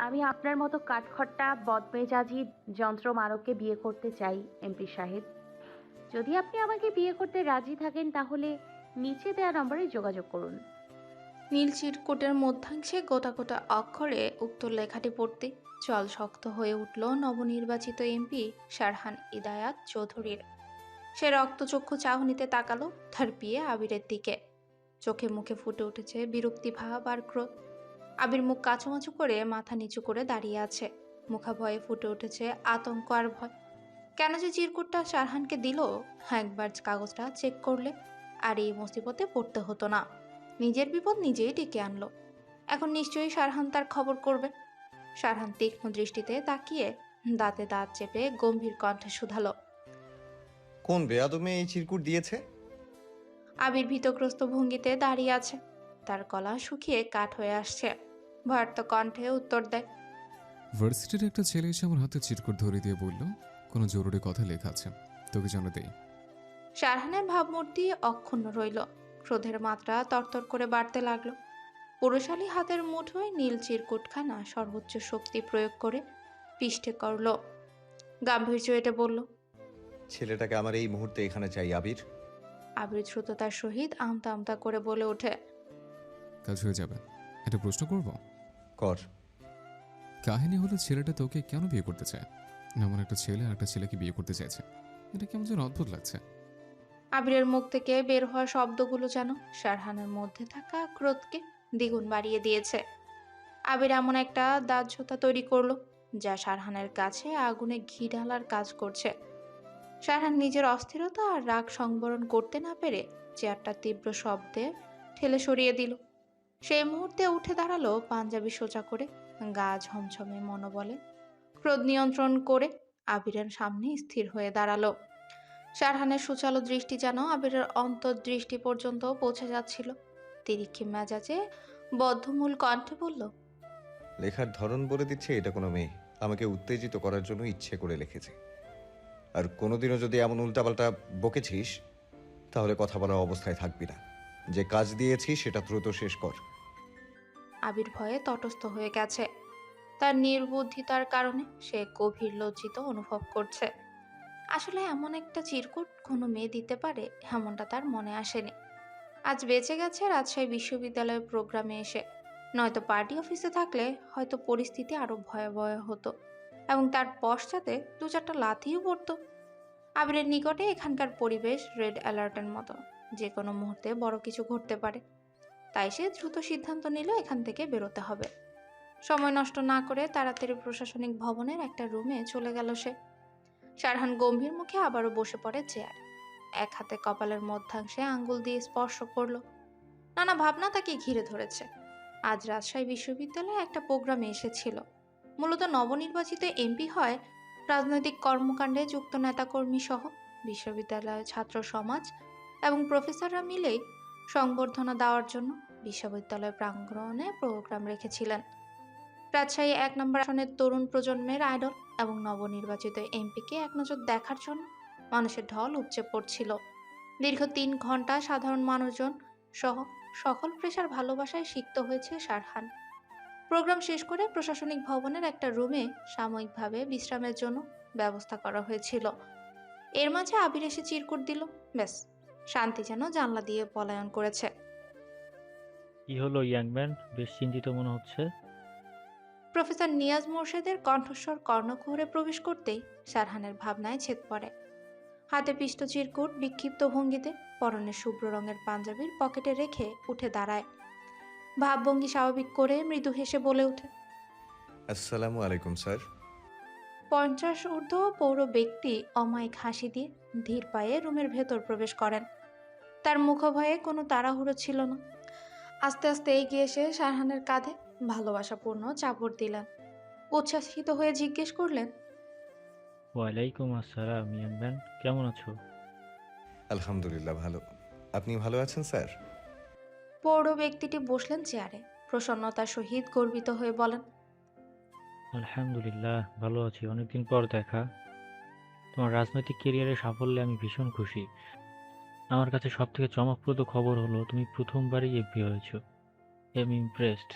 আমি আপনার মতো কাঠখট্টা বদমেজাজি যন্ত্রমানবকে বিয়ে করতে চাই এমপি সাহেব। যদি আপনি আমাকে বিয়ে করতে রাজি থাকেন তাহলে নিচে দেওয়া নম্বরে যোগাযোগ করুন। নীল চিরকুটের মধ্যাংশে গোটা গোটা অক্ষরে উক্ত লেখাটি পড়তে জল শক্ত হয়ে উঠল নবনির্বাচিত এমপি শারহান ইদায়াত চৌধুরীর। সে রক্তচক্ষু চাহনিতে তাকালো তার বিয়ে আবিরের দিকে। চোখে মুখে ফুটে উঠেছে বিরক্তি ভাব আর ক্রোধ। আবির মুখ কাচুমাচু করে মাথা নিচু করে দাঁড়িয়ে আছে। মুখাভয়ে ফুটে উঠেছে আতঙ্ক আর ভয়। কেন যে চিরকুটটা শারহানকে দিল, একবার কাগজটা চেক করলে আর এই মুসিবতে পড়তে হতো না। নিজের বিপদ নিজেই ডেকে আনলো। এখন নিশ্চয়ই শারহান তার খবর করবে। শারহান তীক্ষ্ণ দৃষ্টিতে তাকিয়ে দাঁতে দাঁত চেপে গম্ভীর কণ্ঠে শুধালো। কোন বেয়াদমে এই চিরকুট দিয়েছে? আবির ভীতগ্রস্ত ভঙ্গিতে দাঁড়িয়ে আছে। তার গলা শুকিয়ে কাঠ হয়ে আসছে। ভয়ার্ত কণ্ঠে উত্তর দেয়। ভার্সিটির একটা ছেলে এসে আমার হাতে চিরকুট ধরে দিয়ে বলল, কোনো জরুরি কথা লেখা আছে, তোকে জানা দেই। শারহানের ভাবমূর্তি অক্ষুণ্ণ রইল। ক্রোধের মাত্রা তরতর করে বাড়তে লাগলো। পুরুষালী হাতের মুঠোয় নীল চিরকুটখানা সর্বোচ্চ শক্তি প্রয়োগ করে পিষ্টে করল। গাম্ভীর্য এটে বলল। ছেলেটাকে আমার এই মুহূর্তে এখানে চাই, আবির। আবির দ্রুততার সহিত আমতা আমতা করে বলে ওঠে। কাজ হয়ে যাবে। একটা প্রশ্ন করব। কর। কাহিনী হলো ছেলেটা তোকে কেন বিয়ে করতে চায়? এমন একটা ছেলে আর একটা ছেলেকে বিয়ে করতে চাইছে, এটা কেমন যেন অদ্ভুত লাগছে। আবিরের মুখ থেকে বের হওয়া শব্দগুলো যেন শারহানের মধ্যে থাকা ক্রোধকে দ্বিগুণ বাড়িয়ে দিয়েছে। আবির এমন একটা দাহ্যতা তৈরি করলো যা শারহানের কাছে আগুনে ঘি ঢালার কাজ করছে। শারহান নিজের অস্থিরতা আর রাগ সংবরণ করতে না পেরে চেয়ারটা তীব্র শব্দে ঠেলে সরিয়ে দিল। সেই মুহূর্তে উঠে দাঁড়ালো পাঞ্জাবি সোজা করে, গা ঝমঝমে মনোবলে ক্রোধ নিয়ন্ত্রণ করে আবিরের সামনে স্থির হয়ে দাঁড়ালো। শারহানের সুচালো দৃষ্টি যেন আবিরের অন্তর্দৃষ্টি পর্যন্ত পৌঁছে যাচ্ছিল। তিরিক্ষি মেজাজে বদ্ধমূল কণ্ঠে বলল। লেখার ধরন বলে দিচ্ছে এটা কোনো মেয়ে আমাকে উত্তেজিত করার জন্য ইচ্ছে করে লিখেছে। আর কোনোদিনও যদি এমন উল্টাপাল্টা বকেছিস তাহলে কথা বলার অবস্থায় থাকবি না। যে কাজ দিয়েছি সেটা দ্রুত শেষ কর। আবির ভয়ে তটস্থ হয়ে গেছে। তার নির্বুদ্ধিতার কারণে সে গভীর লজ্জিত অনুভব করছে। আসলে এমন একটা চিরকুট কোনো মেয়ে দিতে পারে এমনটা তার মনে আসেনি। আজ বেঁচে গেছে রাজশাহী বিশ্ববিদ্যালয়ের প্রোগ্রামে এসে, নয়তো পার্টি অফিসে থাকলে হয়তো পরিস্থিতি আরো ভয়াবহ হতো এবং তার পশ্চাতে দু চারটা লাথিও পড়তো। আবিরের নিকটে এখানকার পরিবেশ রেড অ্যালার্টের মতো, যে কোনো মুহূর্তে বড় কিছু ঘটতে পারে। তাই সে দ্রুত সিদ্ধান্ত নিল এখান থেকে বেরোতে হবে। সময় নষ্ট না করে তাড়াতাড়ি প্রশাসনিক ভবনের একটা রুমে চলে গেল সে। শারহান গম্ভীর মুখে আবারও বসে পড়ে চেয়ারে। এক হাতে কপালের মধ্যাংশে আঙ্গুল দিয়ে স্পর্শ করলো। নানা ভাবনা তাকে ঘিরে ধরেছে। আজ রাজশাহী বিশ্ববিদ্যালয়ে একটা প্রোগ্রামে এসেছিল। মূলত নবনির্বাচিত এমপি হয় রাজনৈতিক কর্মকাণ্ডে যুক্ত নেতাকর্মী সহ বিশ্ববিদ্যালয়ের ছাত্র সমাজ এবং প্রফেসররা মিলেই সংবর্ধনা দেওয়ার জন্য বিশ্ববিদ্যালয় প্রাঙ্গণে প্রোগ্রাম রেখেছিলেন। রাজশাহী ১ নম্বর আসনের তরুণ প্রজন্মের আইডল এবং নবনির্বাচিত এমপিকে এক নজর দেখার জন্য মানুষের ঢল উপচে পড়ছিল। দীর্ঘ ৩ ঘন্টা সাধারণ মানুষজন সহ সকল পেশার ভালোবাসায় সিক্ত হয়েছে শারহান। প্রোগ্রাম শেষ করে প্রশাসনিক ভবনের একটা রুমে সাময়িকভাবে বিশ্রামের জন্য ব্যবস্থা করা হয়েছিল। এর মাঝে আবির এসে চিরকুট দিল। ব্যাস, শান্তি যেন জানলা দিয়ে পলায়ন করেছে। কি হলো ইয়াংম্যান, বেশ চিন্তিত মনে হচ্ছে। প্রফেসর নিয়াজ মোর্শেদের কণ্ঠস্বর কর্ণকুহরে প্রবেশ করতেই শারহানের ভাবনায় ছেদ পড়ে। হাতে পিষ্ট চিরকুট বিক্ষিপ্ত ভঙ্গিতে পরনে শুভ্র রঙের পাঞ্জাবির পকেটে রেখে উঠে দাঁড়ায়। ভাবভঙ্গি স্বাভাবিক করে মৃদু হেসে বলে ওঠে। আসসালামু আলাইকুম স্যার। ৫০ ঊর্ধ্ব পৌর ব্যক্তি অমায়িক হাসি দিয়ে ধীর পায়ে রুমের ভেতর প্রবেশ করেন। তার মুখভয়ে কোনো তাড়াহুড়ো ছিল না। আস্তে আস্তে এগিয়ে এসে শারহানের কাঁধে ভালোবাসাপূর্ণ চাপড় দিলেন। উচ্ছ্বাসিত হয়ে জিজ্ঞেস করলেন। ওয়ালাইকুম আসসালাম ইয়াংম্যান, কেমন আছো? আলহামদুলিল্লাহ ভালো। আপনি ভালো আছেন স্যার? পৌর ব্যক্তিটি বসলেন চেয়ারে। প্রসন্নতার সহিত গর্বিত হয়ে বলেন। আলহামদুলিল্লাহ ভালো আছি, অনেকদিন পর দেখা। তোমার রাজনৈতিক ক্যারিয়ারের সাফল্যে আমি ভীষণ খুশি। আমার কাছে সব থেকে চমকপ্রদ খবর হলো তুমি প্রথমবারই এমপি হয়েছো। I am impressed.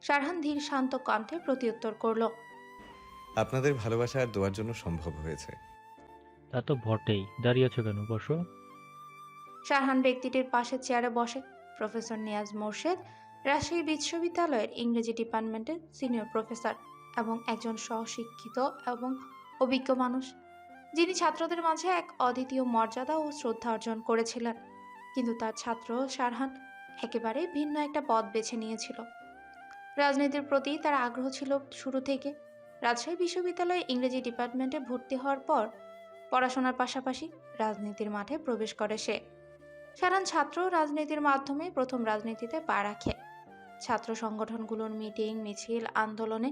শারহান ধীর শান্ত কণ্ঠে প্রত্যুত্তর করলো। আপনাদের ভালোবাসা আর দোয়ার জন্য সম্ভব হয়েছে। তা তো বটেই, দাঁড়িয়ে আছো কেন, বসো। শারহান ব্যক্তিটির পাশে চেয়ারে বসে। প্রফেসর নিয়াজ মোর্শেদ রাজশাহী বিশ্ববিদ্যালয়ের ইংরেজি ডিপার্টমেন্টের সিনিয়র প্রফেসর এবং একজন সশিক্ষিত এবং অভিজ্ঞ মানুষ, যিনি ছাত্রদের মাঝে এক অদ্বিতীয় মর্যাদা ও শ্রদ্ধা অর্জন করেছিলেন। কিন্তু তার ছাত্র শারহান একেবারে ভিন্ন একটা পথ বেছে নিয়েছিল। রাজনীতির প্রতি তার আগ্রহ ছিল শুরু থেকে। রাজশাহী বিশ্ববিদ্যালয়ে ইংরেজি ডিপার্টমেন্টে ভর্তি হওয়ার পর পড়াশোনার পাশাপাশি রাজনীতির মাঠে প্রবেশ করে সে। শারহান ছাত্র রাজনীতির মাধ্যমে প্রথম রাজনীতিতে পা রাখে। ছাত্র সংগঠনগুলোর মিটিং, মিছিল, আন্দোলনে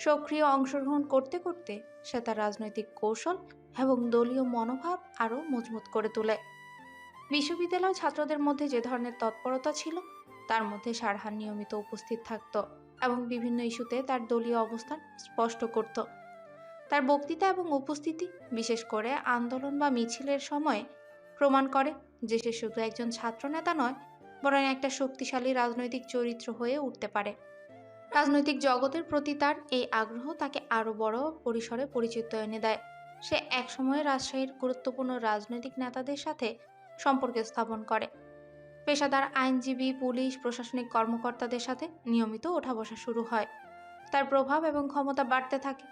সক্রিয় অংশগ্রহণ করতে করতে সে তার রাজনৈতিক কৌশল এবং দলীয় মনোভাব আরও মজবুত করে তোলে। বিশ্ববিদ্যালয় ছাত্রদের মধ্যে যে ধরনের তৎপরতা ছিল, তার মধ্যে শারহান নিয়মিত উপস্থিত থাকত এবং বিভিন্ন ইস্যুতে তার দলীয় অবস্থান স্পষ্ট করত। তার বক্তৃতা এবং উপস্থিতি, বিশেষ করে আন্দোলন বা মিছিলের সময়, প্রমাণ করে যে সে শুধু একজন ছাত্রনেতা নয়, বরং একটা শক্তিশালী রাজনৈতিক চরিত্র হয়ে উঠতে পারে। রাজনৈতিক জগতের প্রতি তার এই আগ্রহ তাকে আরও বড় পরিসরে পরিচিত এনে দেয়। সে একসময় রাজশাহীর গুরুত্বপূর্ণ রাজনৈতিক নেতাদের সাথে সম্পর্ক স্থাপন করে। পেশাদার আইনজীবী, পুলিশ, প্রশাসনিক কর্মকর্তাদের সাথে নিয়মিত ওঠা বসা শুরু হয়। তার প্রভাব এবং ক্ষমতা বাড়তে থাকে।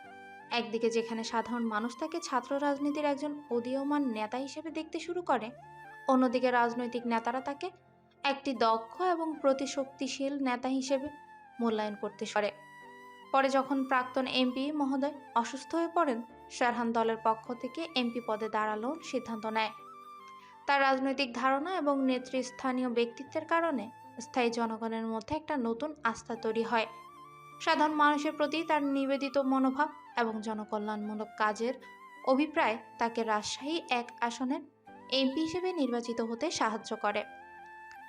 একদিকে যেখানে সাধারণ মানুষ তাকে ছাত্র রাজনীতির একজন উদীয়মান নেতা হিসেবে দেখতে শুরু করে, অন্যদিকে রাজনৈতিক নেতারা তাকে একটি দক্ষ এবং প্রতিশক্তিশীল নেতা হিসেবে মূল্যায়ন করতে পারে। পরে যখন প্রাক্তন এমপি মহোদয় অসুস্থ হয়ে পড়েন, শারহান দলের পক্ষ থেকে এমপি পদে দাঁড়ানোর সিদ্ধান্ত নেয়। তার রাজনৈতিক ধারণা এবং নেতৃস্থানীয় ব্যক্তিত্বের কারণে স্থায়ী জনগণের মধ্যে একটা নতুন আস্থা তৈরি হয়। সাধারণ মানুষের প্রতি তার নিবেদিত মনোভাব এবং জনকল্যাণমূলক কাজের অভিপ্রায় তাকে রাজশাহী এক আসনের এমপি হিসেবে নির্বাচিত হতে সাহায্য করে।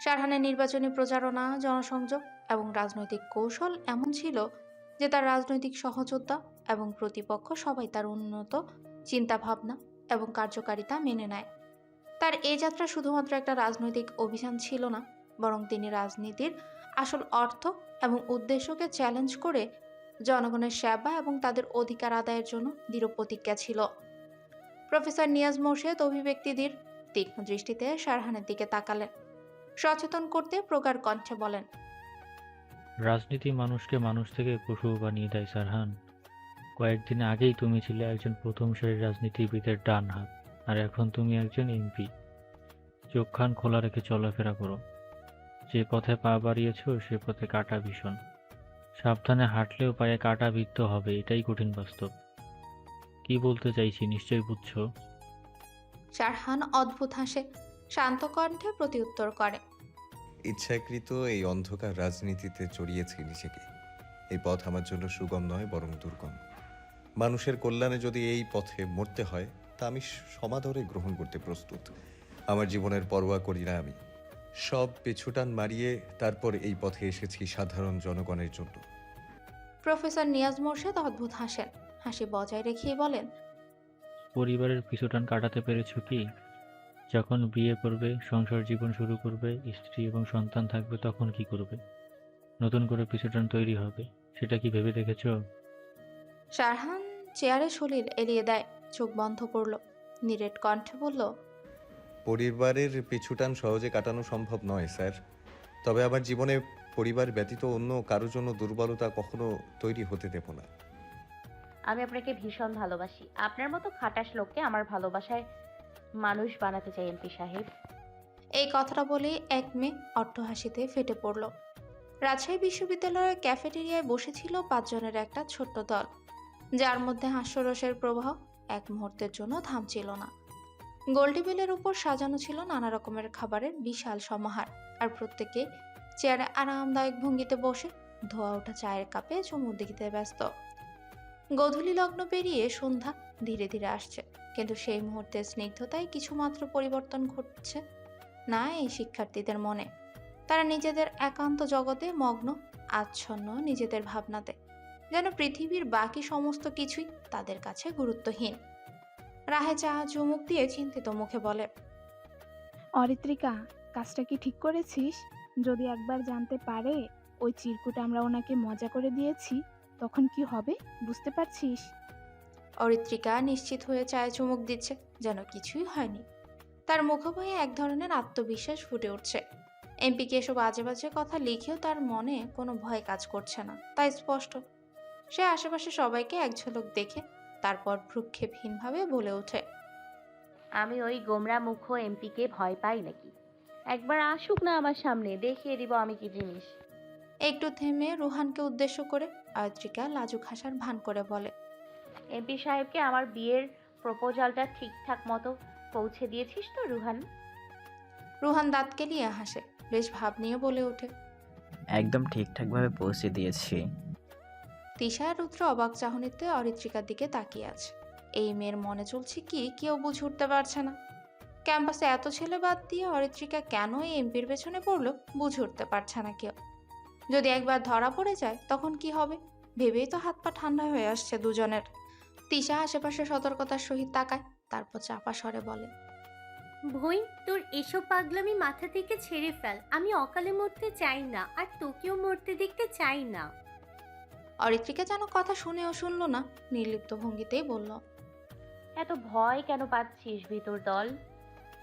শারহানের নির্বাচনী প্রচারণা, জনসংযোগ এবং রাজনৈতিক কৌশল এমন ছিল যে তার রাজনৈতিক সহযোদ্ধা এবং প্রতিপক্ষ সবাই তার উন্নত চিন্তাভাবনা এবং কার্যকারিতা মেনে নেয়। তার এই যাত্রা শুধুমাত্র একটা রাজনৈতিক অভিযান ছিল না, বরং তিনি রাজনীতির আসল অর্থ এবং উদ্দেশ্যকে চ্যালেঞ্জ করে জনগণের সেবা এবং তাদের অধিকার আদায়ের জন্য দৃঢ় প্রতিজ্ঞা ছিল। প্রফেসর নিয়াজ মোর্শেদ অভিব্যক্তিদের তীক্ষ্ণ দৃষ্টিতে শারহানের দিকে তাকালেন। সচেতন করতে প্রগাঢ় কণ্ঠে বলেন, রাজনীতি মানুষকে মানুষ থেকে পশু বানিয়ে দেয় শারহান। কয়েকদিন আগেই তুমি ছিলে একজন প্রথম সারির রাজনীতিবিদের ডান হাত, আর এখন তুমি একজন এমপি। চোখ কান খোলা রেখে চলাফেরা করো। যে পথে পা বাড়িয়েছ সে পথে কাঁটা ভীষণ। সাবধানে হাঁটলেও পায়ে কাঁটা বিদ্ধ হবে, এটাই কঠিন বাস্তব। কি বলতে চাইছি নিশ্চয়ই বুঝছো। শারহান অদ্ভুত হাসে, শান্ত কণ্ঠে প্রত্যুত্তর করে, ইচ্ছাকৃত এই অন্ধকার রাজনীতিতে জড়িয়েছি নিজেকে। এই পথ আমার জন্য সুগম নয়, বরং দুর্গম। মানুষের কল্যাণে যদি এই পথে মরতে হয়, তা আমি সমাদরে গ্রহণ করতে প্রস্তুত। আমার জীবনের পরোয়া করি না আমি। সব পিছুটান মারিয়ে তারপর এই পথে এসেছি সাধারণ জনগণের জন্য। প্রফেসর নিয়াজ মোর্শেদ অদ্ভুত হাসেন। হাসি বজায় রেখেই বলেন, পরিবারের পিছুটান কাটাতে পেরেছো কি? যখন বিয়ে করবে, সংসার জীবন শুরু করবে, স্ত্রী এবং সন্তান থাকবে, তখন কি করবে? নতুন করে পিছুটান তৈরি হবে, সেটা কি ভেবে দেখেছো? শারহান চেয়ারে শরীর এড়িয়ে দেয়, চোখ বন্ধ করল, নিরেট কণ্ঠে বলল, পরিবারের পিছুটান সহজে কাটানো সম্ভব নয় স্যার। তবে আমার জীবনে পরিবার ব্যতীত অন্য কারোর জন্য দুর্বলতা কখনো তৈরি হতে দেব না। আমি আপনাকে ভীষণ ভালোবাসি। আপনার মতো খাটাস লোককে আমার ভালোবাসায় মানুষ বানাতে চাই এমপি সাহেব। এই কথাটা বলেই এক মেয়ে অট্টহাসিতে ফেটে পড়ল। রাজশাহী বিশ্ববিদ্যালয়ের ক্যাফেটেরিয়ায় বসেছিল 5 জনের একটা ছোট্ট দল, যার মধ্যে হাস্যরসের প্রবাহ এক মুহূর্তের জন্য থামছিল না। গোল টেবিলের উপর সাজানো ছিল নানা রকমের খাবারের বিশাল সমাহার, আর প্রত্যেকে চেয়ারে আরামদায়ক ভঙ্গিতে বসে ধোয়া ওঠা চায়ের কাপে চুমুক দিতে ব্যস্ত। গোধূলি লগ্ন পেরিয়ে সন্ধ্যা ধীরে ধীরে আসছে, কিন্তু সেই মুহূর্তের স্নিগ্ধতায় কিছুমাত্র পরিবর্তন ঘটছে না এই শিক্ষার্থীদের মনে। তারা নিজেদের একান্ত জগতে মগ্ন, আচ্ছন্ন নিজেদের ভাবনাতে, যেন পৃথিবীর বাকি সমস্ত কিছুই তাদের কাছে গুরুত্বহীন। রাহে চা চুমুক দিয়ে চিন্তিত মুখে বলে, অরিত্রিকা, কাজটা কি ঠিক করেছিস? যদি একবার জানতে পারে ওই চিরকুট আমরা ওনাকে মজা করে দিয়েছি, তখন কি হবে বুঝতে পারছিস? অরিত্রিকা নিশ্চিত হয়ে চায়ে চুমুক দিচ্ছে, যেন কিছুই হয়নি। তার মুখোমুখি এক ধরনের আত্মবিশ্বাস ফুটে উঠছে। এমপিকে এসব আজে বাজে কথা লিখেও তার মনে কোনো ভয় কাজ করছে না, তাই স্পষ্ট। সে আশেপাশে সবাইকে এক ঝলক দেখে তারপর ভ্রুক্ষেপহীনভাবে বলে ওঠে, আমি ওই গোমরা মুখ এমপিকে ভয় পাই নাকি? একবার আসুক না আমার সামনে, দেখিয়ে দিব আমি কি জিনিস। একটু থেমে রুহানকে উদ্দেশ্য করে অরিত্রিকা লাজুক হাসার ভান করে বলে, এমপি সাহেবকে আমার বিয়ের প্রপোজালটা ঠিকঠাক মতো পৌঁছে দিয়েছিস তো রুহান? রুহান দাঁত কেলিয়ে হাসে, বেশ ভাব নিয়ে বলে ওঠে। একদম ঠিকঠাকভাবে পৌঁছে দিয়েছি। তিশা আর রুদ্র অবাক চাহনিতে অরিত্রিকার দিকে তাকিয়ে আছে। এই মেয়ের মনে চলছে কি কেউ বুঝে উঠতে পারছে না। ক্যাম্পাসে এত ছেলে বাদ দিয়ে অরিত্রিকা কেন এই এমপির পেছনে পড়লো বুঝে উঠতে পারছে না কেউ। যদি একবার ধরা পড়ে যায় তখন কি হবে ভেবেই তো হাত পা ঠান্ডা হয়ে আসছে দুজনের। তিশা আশেপাশে সতর্কতার সহিত তাকায়, তারপর চাপা স্বরে বলে, ভই, তোর এসব পাগলামি মাথা থেকে ছেড়ে ফেল। আমি অকালে মরতে চাই না, আর তোকেও মরতে দেখতে চাই না। অরিত্রিকা যেন কথা শুনেও শুনল না, নির্লিপ্ত ভঙ্গিতেই বলল, এত ভয় কেন পাচ্ছিস ভিতর দল?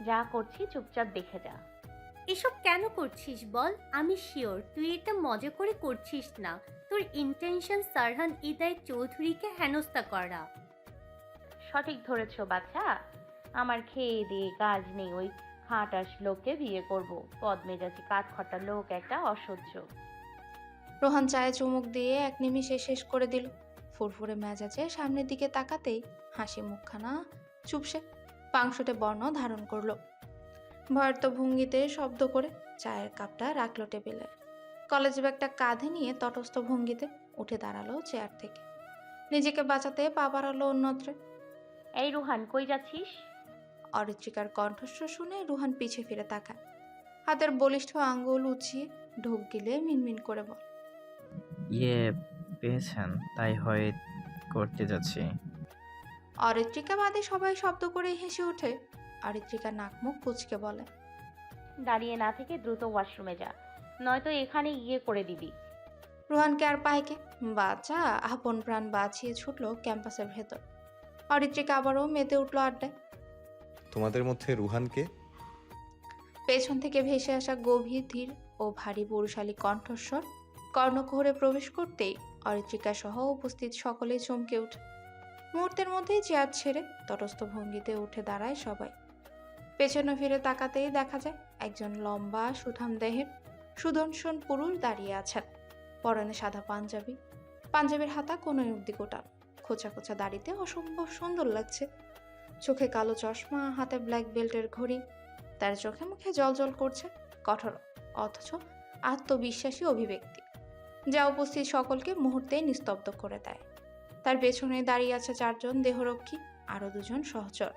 যা করছি চুপচাপ দেখে যা। এসব কেন করছিস বল? আমি শিওর তুই এটা মজা করে করছিস না। তোর ইন্টেনশন সারহান ইদায় চৌধুরীকে হেনস্থা করা। সঠিক ধরেছ বাচ্চা। আমার খেয়ে দিয়ে কাজ নেই, ওই খাটাস লোককে বিয়ে করব। পদ্মেজাজি কাঠখটা লোক একটা, অসহ্য। রোহান চায়ে চুমুক দিয়ে এক নিমিষে শেষ করে দিল। ফুরফুরে মেজাজে সামনের দিকে তাকাতেই হাসি মুখখানা চুপসে পাংশুটে বর্ণ ধারণ করলো। ভয়ার্ত ভঙ্গিতে শব্দ করে চায়ের কাপটা রাখলো টেবিলে। কলেজ ব্যাগটা কাঁধে নিয়ে তটস্থ ভঙ্গিতে উঠে দাঁড়ালো চেয়ার থেকে। নিজেকে বাঁচাতে পা বাড়ালো অন্যত্রে। এই রুহান, কই যাচ্ছিস? অরিত্রিকার কণ্ঠস্বর শুনে রুহান পিছে ফিরে তাকায়। হাতের বলিষ্ঠ আঙ্গুল উঁচিয়ে ঢোক গিলে মিনমিন করে বলে, ইয়ে পেয়েছেন, তাই হয় করতে যাচ্ছি। অরিত্রিকা বাদে সবাই শব্দ করে হেসে ওঠে। অরিত্রিকা নাক মুখ কুচকে বলে, দাঁড়িয়ে না থেকে দ্রুত ওয়াশরুমে যা, নয়তো এখানে গিয়ে করে দিবি। রোহানকে আর পাইকে বাচ্চা আপন প্রাণ বাঁচিয়ে ছুটলো ক্যাম্পাসের ভেতর। অরিত্রিকা আবারও মেতে উঠলো আড্ডায়। তোমাদের মধ্যে রুহানকে? পেছন থেকে ভেসে আসা গভীর ধীর ও ভারী পুরুষালী কণ্ঠস্বর কর্ণকুহরে প্রবেশ করতেই অরিত্রিকা সহ উপস্থিত সকলেই চমকে ওঠে। মুহূর্তের মধ্যেই চেয়ার ছেড়ে তটস্থ ভঙ্গিতে উঠে দাঁড়ায় সবাই। পেছনে ফিরে তাকাতেই দেখা যায় একজন লম্বা সুঠাম দেহের সুদর্শন পুরুষ দাঁড়িয়ে আছেন। পরনে সাদা পাঞ্জাবি, পাঞ্জাবির হাতা কোনোই অব্দি গোটানো, খোঁচা খোঁচা দাড়িতে অসম্ভব সুন্দর লাগছে। চোখে কালো চশমা, হাতে ব্ল্যাক বেল্টের ঘড়ি। তার চোখে মুখে জল করছে কঠোর অথচ আত্মবিশ্বাসী অভিব্যক্তি, যা উপস্থিত সকলকে মুহূর্তেই নিস্তব্ধ করে দেয়। তার পেছনে দাঁড়িয়ে আছে চারজন দেহরক্ষী, আরো দুজন সহচর।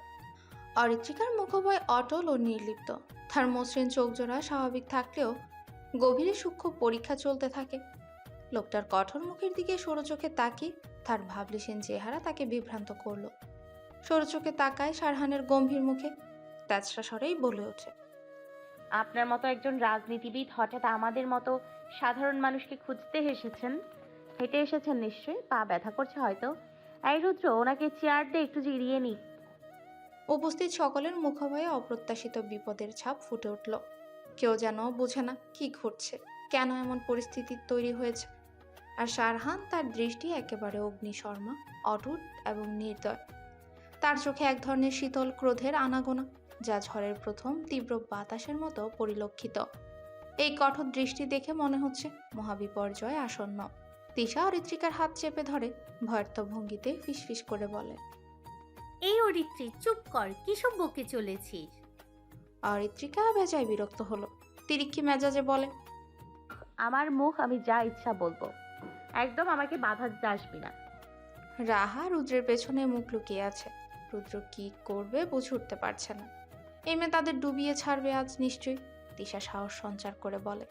অরিত্রিকার মুখভয় অটল ও নির্লিপ্ত। তার মসৃণ চোখজোড়া স্বাভাবিক থাকলেও গভীরে সূক্ষ্ম পরীক্ষা চলতে থাকে। লোকটার কঠোর মুখের দিকে সরু চোখে তাকিয়ে তার ভাবলেশীন চেহারা তাকে বিভ্রান্ত করল। সরু চোখে তাকায় সারহানের গম্ভীর মুখে, তেজরা স্বরেই বলে ওঠে, আপনার মতো একজন রাজনীতিবিদ হঠাৎ আমাদের মতো সাধারণ মানুষকে খুঁজতে এসেছেন? হেঁটে এসেছেন নিশ্চয়ই, পা ব্যথা করছে হয়তো। এই রুদ্র, ওনাকে চেয়ার দিয়ে একটু জিরিয়ে নি। উপস্থিত সকলের মুখভয়ে অপ্রত্যাশিত বিপদের ছাপ ফুটে উঠল। কেউ যেন বোঝে না কি ঘটছে, কেন এমন পরিস্থিতি তৈরি হয়েছে। আর সারহান, তার দৃষ্টি একেবারে অগ্নিশর্মা, অটুট এবং নির্দয়। তার চোখে এক ধরনের শীতল ক্রোধের আনাগোনা, যা ঝড়ের প্রথম তীব্র বাতাসের মতো পরিলক্ষিত। এই কঠোর দৃষ্টি দেখে মনে হচ্ছে মহাবিপর্যয় আসন্ন। তিশা অরিত্রিকার হাত চেপে ধরে ভয়ার্থ ভঙ্গিতে ফিসফিস করে বলে, এই অরিত্রী, চুপ কর, কিসব বকে চলেছিস? অরিত্রিকা বেজায় বিরক্ত হলো। তিরিক্ষি মেজাজে বলে, আমার মুখ, আমি যা ইচ্ছা বলবো, একদম আমাকে বাধা দিতে আসবি না। রাহা রুদ্রের পেছনে মুখ লুকিয়ে আছে। রুদ্র কি করবে বুঝে উঠতে পারছে না। এই মেয়ে তাদের ডুবিয়ে ছাড়বে আজ নিশ্চয়ই। তিশা সাহস সঞ্চার করে বলে,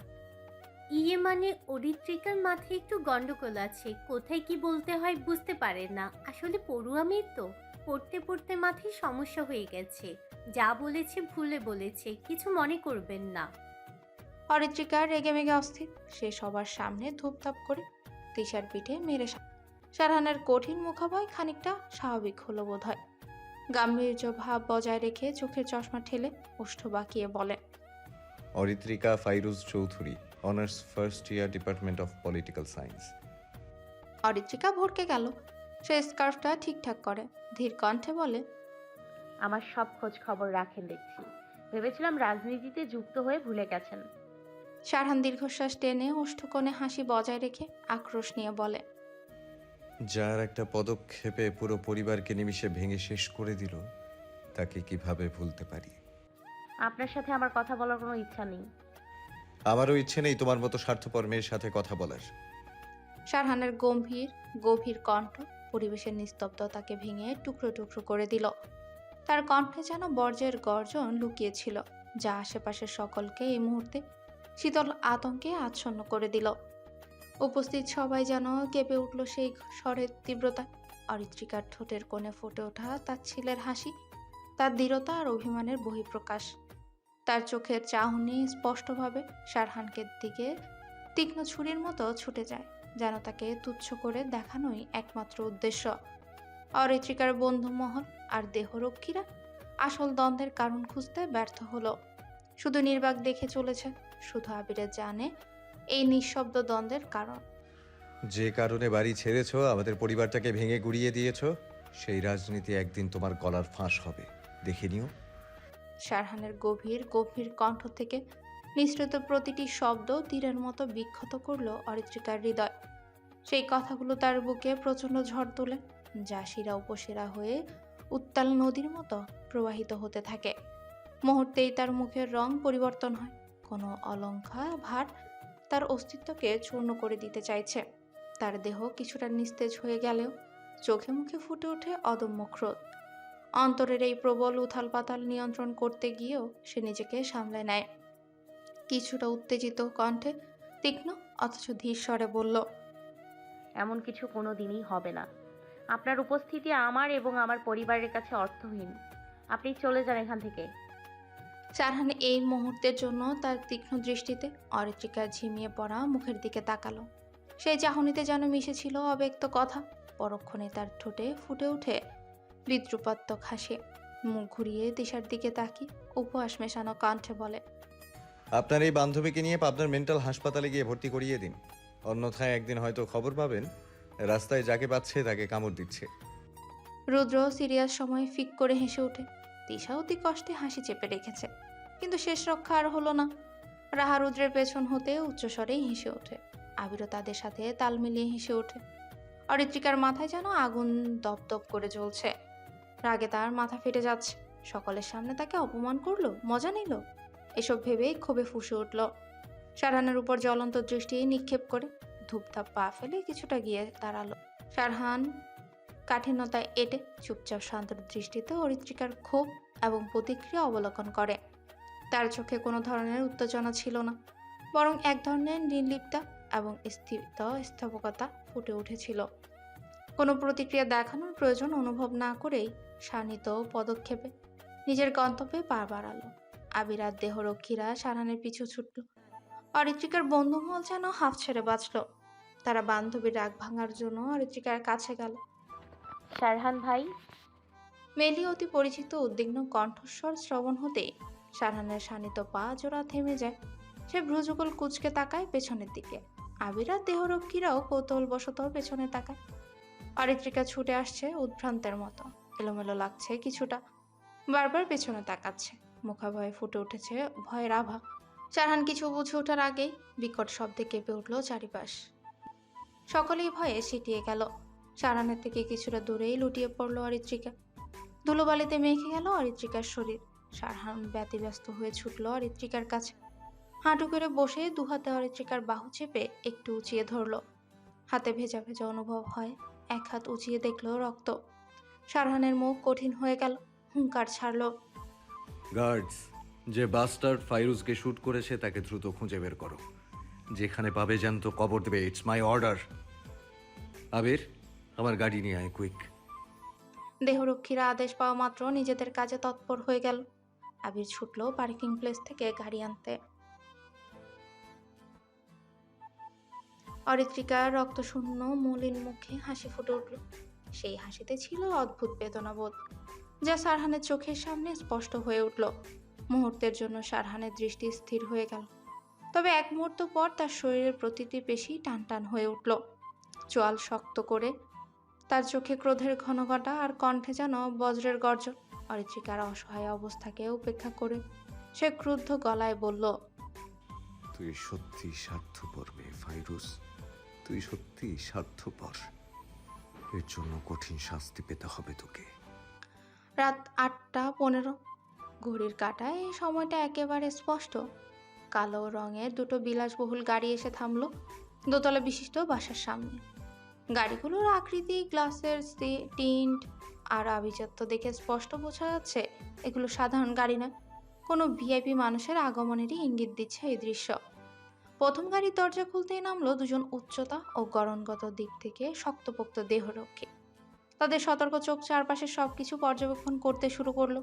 ইয়ে মানে অরিত্রিকার মাথায় একটু গন্ডগোল আছে, কোথায় কি বলতে হয় বুঝতে পারে না। আসলে পড়ুয়া মেয়ে তো, পড়তে পড়তে মাথায় সমস্যা হয়ে গেছে। যা বলেছে ভুলে বলেছে, কিছু মনে করবেন না। অরিত্রিকা রেগেমেগে অস্থির। সে সবার সামনে ধূপধাপ করে তিশার পিঠে মেরে সারহানের কঠিন মুখাবয় খানিকটা স্বাভাবিক হলো বোধ হয়। গাম্ভীর্য ভাব বজায় রেখে চোখের চশমা ঠেলে ওষ্ঠ বাঁকিয়ে বলে, Aritrika Fairuz Chowdhury, honours first year, department of political science. Aritrika ভড়কে গেল। সে স্কার্ফটা ঠিকঠাক করে ধীর কণ্ঠে বলে, আমার সব খোঁজ খবর রাখেন দেখছি। ভেবেছিলাম রাজনীতিতে যুক্ত হয়ে ভুলে গেছেন। সারহান দীর্ঘশ্বাস টেনে ওষ্ঠকোণে হাসি বজায় রেখে আক্রোশ নিয়ে বলে, যার একটা পদক্ষেপে পুরো পরিবারকে নিমিষে ভেঙে শেষ করে দিল, তাকে কিভাবে ভুলতে পারি? আপনার সাথে আমার কথা বলার কোনো ইচ্ছা নেই। আমারও ইচ্ছে নেই তোমার মতো স্বার্থপর মেয়ের সাথে কথা বলার। সারহানের গভীর কণ্ঠ পরিবেশের নিস্তব্ধতাকে ভেঙে টুকরো টুকরো করে দিল। তার কণ্ঠে যেন বর্জ্যের গর্জন লুকিয়েছিল, যা আশেপাশের সকলকে এই মুহূর্তে শীতল আতঙ্কে আচ্ছন্ন করে দিল। উপস্থিত সবাই যেন কেঁপে উঠল সেই স্বরের তীব্রতায়। অরিত্রিকার ঠোঁটের কোণে ফুটে ওঠা তার ছেলের হাসি, তার দৃঢ়তা আর অভিমানের বহিঃপ্রকাশ। তার চোখের চাহনি স্পষ্টভাবে সারহানকে দিকে তীক্ষ্ণ ছুরির মতো ছুটে যায়, যেন তাকে তুচ্ছ করে দেখানোই একমাত্র উদ্দেশ্য। অরিত্রিকার বন্ধুমহল আর দেহরক্ষীরা আসল দ্বন্দ্বের কারণ খুঁজতে ব্যর্থ হলো। শুধু নির্বাক দেখে চলেছে। শুধু আবিরের জানে এই নিঃশব্দ দ্বন্দ্বের কারণ। যে কারণে বাড়ি ছেড়েছো, আমাদের পরিবারটাকে ভেঙে গুড়িয়ে দিয়েছো, সেই রাজনীতি একদিন তোমার গলার ফাঁস হবে, দেখে নিও। সারহানের গভীর কণ্ঠ থেকে নিঃসৃত প্রতিটি শব্দ তীরের মতো বিক্ষত করলো অরিত্রিকার হৃদয়। সেই কথাগুলো তার বুকে প্রচণ্ড ঝড় তোলে, যা শিরা উপশিরা হয়ে উত্তাল নদীর মতো প্রবাহিত হতে থাকে। মুহূর্তেই তার মুখের রং পরিবর্তন হয়। কোনো অলংকার ভার তার অস্তিত্বকে চূর্ণ করে দিতে চাইছে। তার দেহ কিছুটা নিস্তেজ হয়ে গেলেও চোখে মুখে ফুটে ওঠে অদম্য ক্রোধ। অন্তরের এই প্রবল উথাল পাতাল নিয়ন্ত্রণ করতে গিয়েও সে নিজেকে সামলে নেয়। কিছুটা উত্তেজিত কণ্ঠে তীক্ষ্ণ অথচ ধীর স্বরে বলল, এমন কিছু কোনো দিনই হবে না। আপনার উপস্থিতি আমার এবং আমার পরিবারের কাছে অর্থহীন। আপনি চলে যান এখান থেকে। সারহান এই মুহূর্তের জন্য তার তীক্ষ্ণ দৃষ্টিতে অরিত্রিকার ঝিমিয়ে পড়া মুখের দিকে তাকালো। সেই চাহনিতে যেন মিশেছিল অব্যক্ত কথা। পরক্ষণে তার ঠোঁটে ফুটে ওঠে বিদ্রুপাত্মক হাসি। মুখ ঘুরিয়ে দিশার দিকে তাকিয়ে উপহাস মেশানো কণ্ঠে বলে, আপনার এই বান্ধবীকে নিয়ে পাবনার মেন্টাল হাসপাতালে গিয়ে ভর্তি করিয়ে দিন, অন্যথায় একদিন হয়তো খবর পাবেন রাস্তায় যাকে পাচ্ছে তাকে কামড় দিচ্ছে। রুদ্র সিরিয়াস সময় ফিক করে হেসে ওঠে। তিশা অতি কষ্টে হাসি চেপে রেখেছে, কিন্তু শেষ রক্ষা আর হলো না। রাহা রুদ্রের পেছন হতে উচ্চস্বরেই হেসে ওঠে। আবিরও তাদের সাথে তাল মিলিয়ে হেসে ওঠে। অরিত্রিকার মাথায় যেন আগুন দপদপ করে জ্বলছে। রাগে তার মাথা ফেটে যাচ্ছে। সকলের সামনে তাকে অপমান করলো, মজা নিল, এসব ভেবেই ক্ষোভে ফুঁসে উঠল। সারহানের উপর জ্বলন্ত দৃষ্টি নিক্ষেপ করে ধূপধাপ পা ফেলে কিছুটা গিয়ে দাঁড়ালো। সারহান কাঠিন্যতায় এঁটে চুপচাপ শান্ত দৃষ্টিতে অরিত্রিকার ক্ষোভ এবং প্রতিক্রিয়া অবলোকন করে। তার চোখে কোনো ধরনের উত্তেজনা ছিল না, বরং এক ধরনের নির্লিপ্তা এবং স্থিতস্থাবকতা ফুটে উঠেছিল। কোনো প্রতিক্রিয়া দেখানোর প্রয়োজন অনুভব না করেই শানিত পদক্ষেপে নিজের গন্তব্যে পা বাড়ালো। আবির আর দেহরক্ষীরা সারহানের পিছু ছুটল। অরিত্রিকার বন্ধুমহল যেন হাফ ছেড়ে বাঁচল। তারা বান্ধবীর রাগ ভাঙার জন্য অরিত্রিকার কাছে গেল। সারহান ভাই। মেলি অতি পরিচিত উদ্বিগ্ন কণ্ঠস্বর শ্রবণ হতে সারহানের শানিত পা জোড়া থেমে যায়। সে ভ্রুযুগল কুঁচকে তাকায় পেছনের দিকে। আবির আর দেহরক্ষীরাও কৌতূহলবশত পেছনে তাকায়। অরিত্রিকা ছুটে আসছে উদ্ভ্রান্তের মতো, এলোমেলো লাগছে কিছুটা, বারবার পেছনে তাকাচ্ছে। মুখাভয়ে ফুটে উঠেছে ভয়ের আভা। সারহান কিছু বুঝে ওঠার আগেই বিকট শব্দে কেঁপে উঠল চারিপাশ। সকলেই ভয়ে সিটিয়ে গেল। সারহানের থেকে কিছুটা দূরেই লুটিয়ে পড়ল অরিত্রিকা। ধুলোবালিতে মেখে গেল অরিত্রিকার শরীর। সারহান ব্যতিব্যস্ত হয়ে ছুটল অরিত্রিকার কাছে। হাঁটু করে বসে দুহাতে অরিত্রিকার বাহু চেপে একটু উঁচিয়ে ধরল। হাতে ভেজা ভেজা অনুভব হয়। এক হাত উঁচিয়ে দেখল রক্ত। সারহানের মুখ কঠিন হয়ে গেল, হুঙ্কার ছাড়ল, গার্ডস, যে বাস্টার্ড ফাইরুজকে শুট করেছে তাকে দ্রুত খুঁজে বের করো। যেখানে পাবে জ্যান্ত কবর দেবে। It's my order. আবির, আমার গাড়ি নিয়ে আয়, কুইক। দেহরক্ষীরা আদেশ পাওয়া মাত্র নিজেদের কাজে তৎপর হয়ে গেল। আবির ছুটল পার্কিং প্লেস থেকে গাড়ি আনতে। অরিত্রিকার রক্তশূন্য মলিন মুখে হাসি ফুটে উঠল। সেই হাসিতে ছিল অদ্ভুত বেদনাবোধ, যা সারহানের চোখের সামনে স্পষ্ট হয়ে উঠল। মুহূর্তের জন্য সারহানের দৃষ্টি স্থির হয়ে গেল, তবে এক মুহূর্ত পর তার শরীরের প্রতিটি পেশি টান টান হয়ে উঠল। চোয়াল শক্ত করে, তার চোখে ক্রোধের ঘনঘটা আর কণ্ঠে যেন বজ্রের গর্জন। অরিত্রিকার অসহায় অবস্থাকে উপেক্ষা করে সে ক্রুদ্ধ গলায় বলল, তুই সত্যি স্বার্থপর মেয়ে ফাইরুজ, তুই সত্যি স্বার্থপর। এর জন্য কঠিন শাস্তি পেতে হবে তোকে। রাত 8:15। ঘড়ির কাঁটায় এই সময়টা একেবারে স্পষ্ট। কালো রঙের দুটো বিলাসবহুল গাড়ি এসে থামলো দোতলা বিশিষ্ট বাসার সামনে। গাড়িগুলোর আকৃতি, গ্লাসের টিন্ট আর আভিজাত্য দেখে স্পষ্ট বোঝা যাচ্ছে এগুলো সাধারণ গাড়ি নয়, কোনো ভিআইপি মানুষের আগমনেরই ইঙ্গিত দিচ্ছে এই দৃশ্য। প্রথম গাড়ির দরজা খুলতেই নামলো দুজন উচ্চতা ও গড়নগত দিক থেকে শক্তপোক্ত দেহরক্ষী। তাদের সতর্ক চোখ চারপাশে সবকিছু পর্যবেক্ষণ করতে শুরু করলো।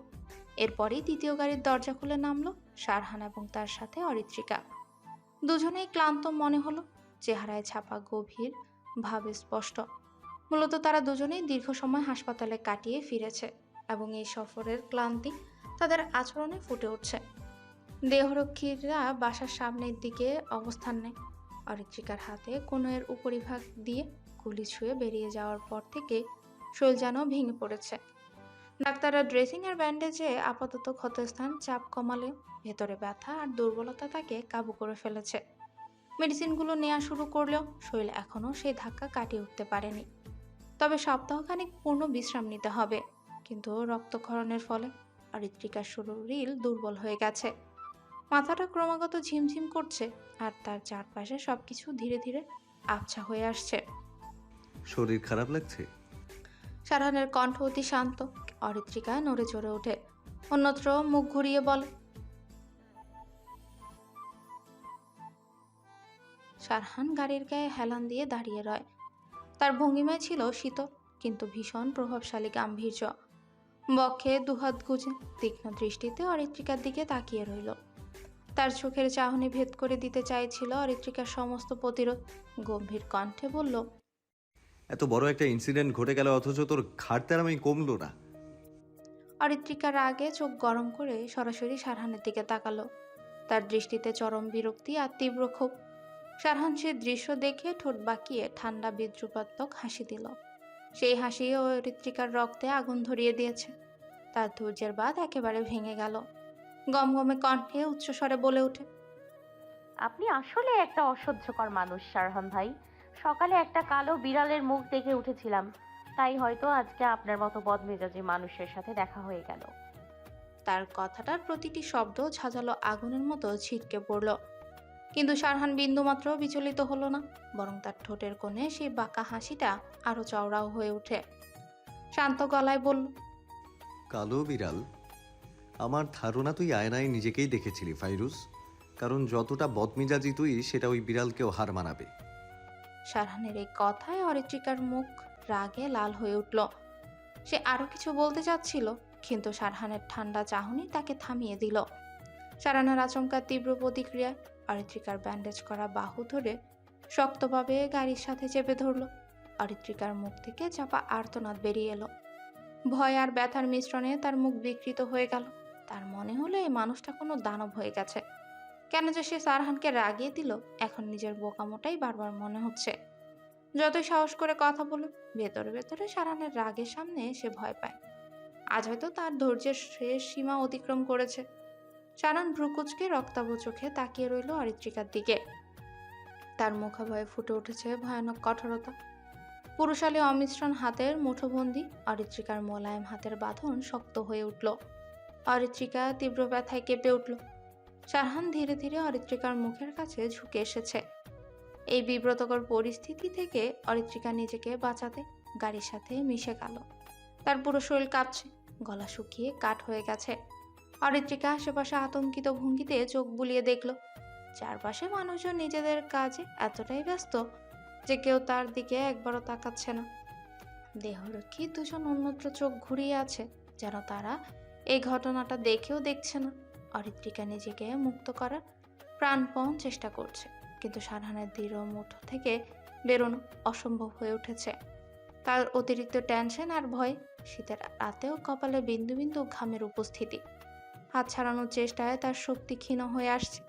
এরপরই দ্বিতীয় গাড়ির দরজা খুলে নামলো সারহান এবং তার সাথে অরিত্রিকা। দুজনেই ক্লান্ত মনে হলো, চেহারায় ছাপা গভীর ভাবে স্পষ্ট। মূলত তারা দুজনেই দীর্ঘ সময় হাসপাতালে কাটিয়ে ফিরেছে এবং এই সফরের ক্লান্তি তাদের আচরণে ফুটে উঠছে। দেহরক্ষীরা বাসার সামনের দিকে অবস্থান নেয়। অরিত্রিকার হাতে কনুইয়ের উপরিভাগ দিয়ে গুলি ছুঁয়ে বেরিয়ে যাওয়ার পর থেকে শরীর যেন ভেঙে পড়েছে। ডাক্তাররা ড্রেসিং আর ব্যান্ডেজে আপাতত ক্ষতস্থান চাপ কমালেও ভেতরে ব্যথা আর দুর্বলতা তাকে কাবু করে ফেলেছে। মেডিসিনগুলো নেওয়া শুরু করলেও শরীর এখনও সেই ধাক্কা কাটিয়ে উঠতে পারেনি। তবে সপ্তাহখানেক পূর্ণ বিশ্রাম নিতে হবে। কিন্তু রক্তক্ষরণের ফলে অরিত্রিকার শরীর দুর্বল হয়ে গেছে। মাথাটা ক্রমাগত ঝিমঝিম করছে আর তার চারপাশে সবকিছু ধীরে ধীরে আবছা হয়ে আসছে। শরীর খারাপ লাগছে? সারহানের কণ্ঠ অতি শান্ত। অরিত্রিকা নড়ে চড়ে ওঠে, অন্যত্র মুখ ঘুরিয়ে বলে। সারহান গাড়ির গায়ে হেলান দিয়ে দাঁড়িয়ে রয়। তার ভঙ্গিমায় ছিল শীতল কিন্তু ভীষণ প্রভাবশালী গাম্ভীর্য। বক্ষে দুহাত গুজে তীক্ষ্ণ দৃষ্টিতে অরিত্রিকার দিকে তাকিয়ে রইল। তার চোখের চাহনি ভেদ করে দিতে চাইছিল অরিত্রিকার সমস্ত প্রতিরোধ। গম্ভীর কণ্ঠে বলল, এত বড় একটা ইনসিডেন্ট ঘটে গেল অথচ তোর ঘাড়তে আমি কমলো না। অরিত্রিকার আগে চোখ গরম করে সরাসরি সারহানের দিকে তাকালো। তার দৃষ্টিতে চরম বিরক্তি আর তীব্র ক্ষোভ। সারহান সে দৃশ্য দেখে ঠোঁট বাঁকিয়ে ঠান্ডা বিদ্রুপাত্মক হাসি দিল। সেই হাসি অরিত্রিকার রক্তে আগুন ধরিয়ে দিয়েছে। তার ধৈর্যের বাঁধ একেবারে ভেঙে গেল। গমগমে কণ্ঠে উচ্চস্বরে বলে ওঠে, আপনি আসলে একটা অসহ্যকর মানুষ সারহান ভাই। সকালে একটা কালো বিড়ালের মুখ দেখে উঠেছিলাম, তাই হয়তো আজকে আপনার মতো বদমেজাজি মানুষের সাথে দেখা হয়ে গেল। তার কথাটার প্রতিটি শব্দ ঝাঁঝালো আগুনের মতো ছিটকে পড়ল। কিন্তু সারহান বিন্দুমাত্র বিচলিত হলো না, বরং তার ঠোঁটের কোণে সেই বাঁকা হাসিটা আরো চওড়াও হয়ে ওঠে। শান্ত গলায় বলল, কালো বিড়াল? আমার ধারণা তুই আয়নায় নিজেকেই দেখেছিলি ফাইরুজ, কারণ যতটা বদমেজাজি তুই সেটা ওই বিড়ালকেও হার মানাবে। সারহানের এই কথায় অরিত্রিকার মুখ রাগে লাল হয়ে উঠল। সে আরো কিছু বলতে চাচ্ছিল, কিন্তু সারহানের ঠান্ডা চাহনি তাকে থামিয়ে দিল। সারহানের আচমকা তীব্র প্রতিক্রিয়ায় অরিত্রিকার ব্যান্ডেজ করা বাহু ধরে শক্তভাবে গাড়ির সাথে চেপে ধরল। অরিত্রিকার মুখ থেকে চাপা আর্তনাদ বেরিয়ে এলো। ভয় আর ব্যথার মিশ্রণে তার মুখ বিকৃত হয়ে গেল। তার মনে হলো এই মানুষটা কোনো দানব হয়ে গেছে। কেন যে সে সারহানকে রাগিয়ে দিল, এখন নিজের বোকামোটাই বারবার মনে হচ্ছে। যতই সাহস করে কথা বলুক, ভেতরে ভেতরে সারহানের রাগের সামনে সে ভয় পায়। আজ হয়তো তার ধৈর্যের শেষ সীমা অতিক্রম করেছে। সারহান ভ্রুকুচকে রক্তাভ চোখে তাকিয়ে রইল অরিত্রিকার দিকে। তার মুখাভয়ে ফুটে উঠেছে ভয়ানক কঠোরতা। পুরুষালী অমিশ্রণ হাতের মুঠোবন্দি অরিত্রিকার মোলায়েম হাতের বাঁধন শক্ত হয়ে উঠল। অরিত্রিকা তীব্র ব্যথায় কেঁপে উঠল। সারহান ধীরে ধীরে অরিত্রিকার মুখের কাছে ঝুঁকে এসেছে। এই বিব্রতকর পরিস্থিতি থেকে অরিত্রিকা নিজেকে বাঁচাতে গাড়ির সাথে মিশে গেল। তার পুরো শরীর কাঁপছে, গলা শুকিয়ে কাঠ হয়ে গেছে। অরিত্রিকা আশেপাশে আতঙ্কিত ভঙ্গিতে চোখ বুলিয়ে দেখল। চারপাশে মানুষজন নিজেদের কাজে এতটাই ব্যস্ত যে কেউ তার দিকে একবারও তাকাচ্ছে না। দেহরক্ষী দুজন অন্যত্র চোখ ঘুরিয়ে আছে, যেন তারা এই ঘটনাটা দেখেও দেখছে না। অরিত্রিকা নিজেকে মুক্ত করার প্রাণপণ চেষ্টা করছে, কিন্তু সারহানের দৃঢ় মুঠো থেকে বেরোনো অসম্ভব হয়ে উঠেছে। তার অতিরিক্ত টেনশন আর ভয়, শীতের রাতেও কপালে বিন্দু বিন্দু ঘামের উপস্থিতি। হাত ছাড়ানোর চেষ্টায় তার শক্তি ক্ষীণ হয়ে আসছে।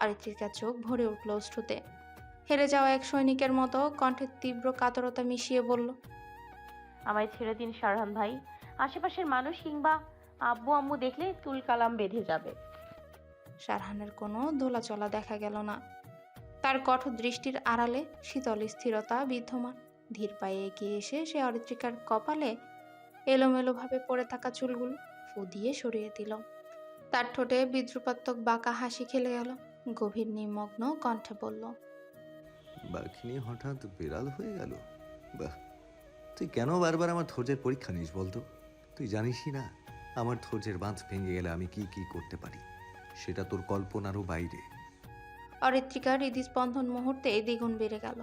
অরিত্রিকার চোখ ভরে উঠল অশ্রুতে। হেরে যাওয়া এক সৈনিকের মতো কণ্ঠের তীব্র কাতরতা মিশিয়ে বলল, আমায় ছেড়ে দিন শারহান ভাই। আশেপাশের মানুষ কিংবা আব্বু আম্মু দেখলে তুলকালাম বেঁধে যাবে। সারহানের কোনো দোলাচলা দেখা গেল না। তার কঠোর দৃষ্টির আড়ালে শীতল স্থিরতা বিদ্যমান। ধীর পায়ে এগিয়ে এসে সে অরিত্রিকার কপালে এলোমেলোভাবে পড়ে থাকা চুলগুলো ফু দিয়ে সরিয়ে দিল। তার ঠোঁটে বিদ্রুপাত্মক বাঁকা হাসি খেলে গেল। গভীর নিমগ্ন কণ্ঠে বলল, বাঘিনী হঠাৎ বিড়াল হয়ে গেল। বাহ, তুই কেন বারবার আমার ধৈর্যের পরীক্ষা নিস বলতো? তুই জানিসই না আমার ধৈর্যের বাঁধ ভেঙে গেলে আমি কি কি করতে পারি। সেটা তোর কল্পনারও বাইরে। অরিত্রিকার হৃদস্পন্দন মুহূর্তে দ্বিগুণ বেড়ে গেল।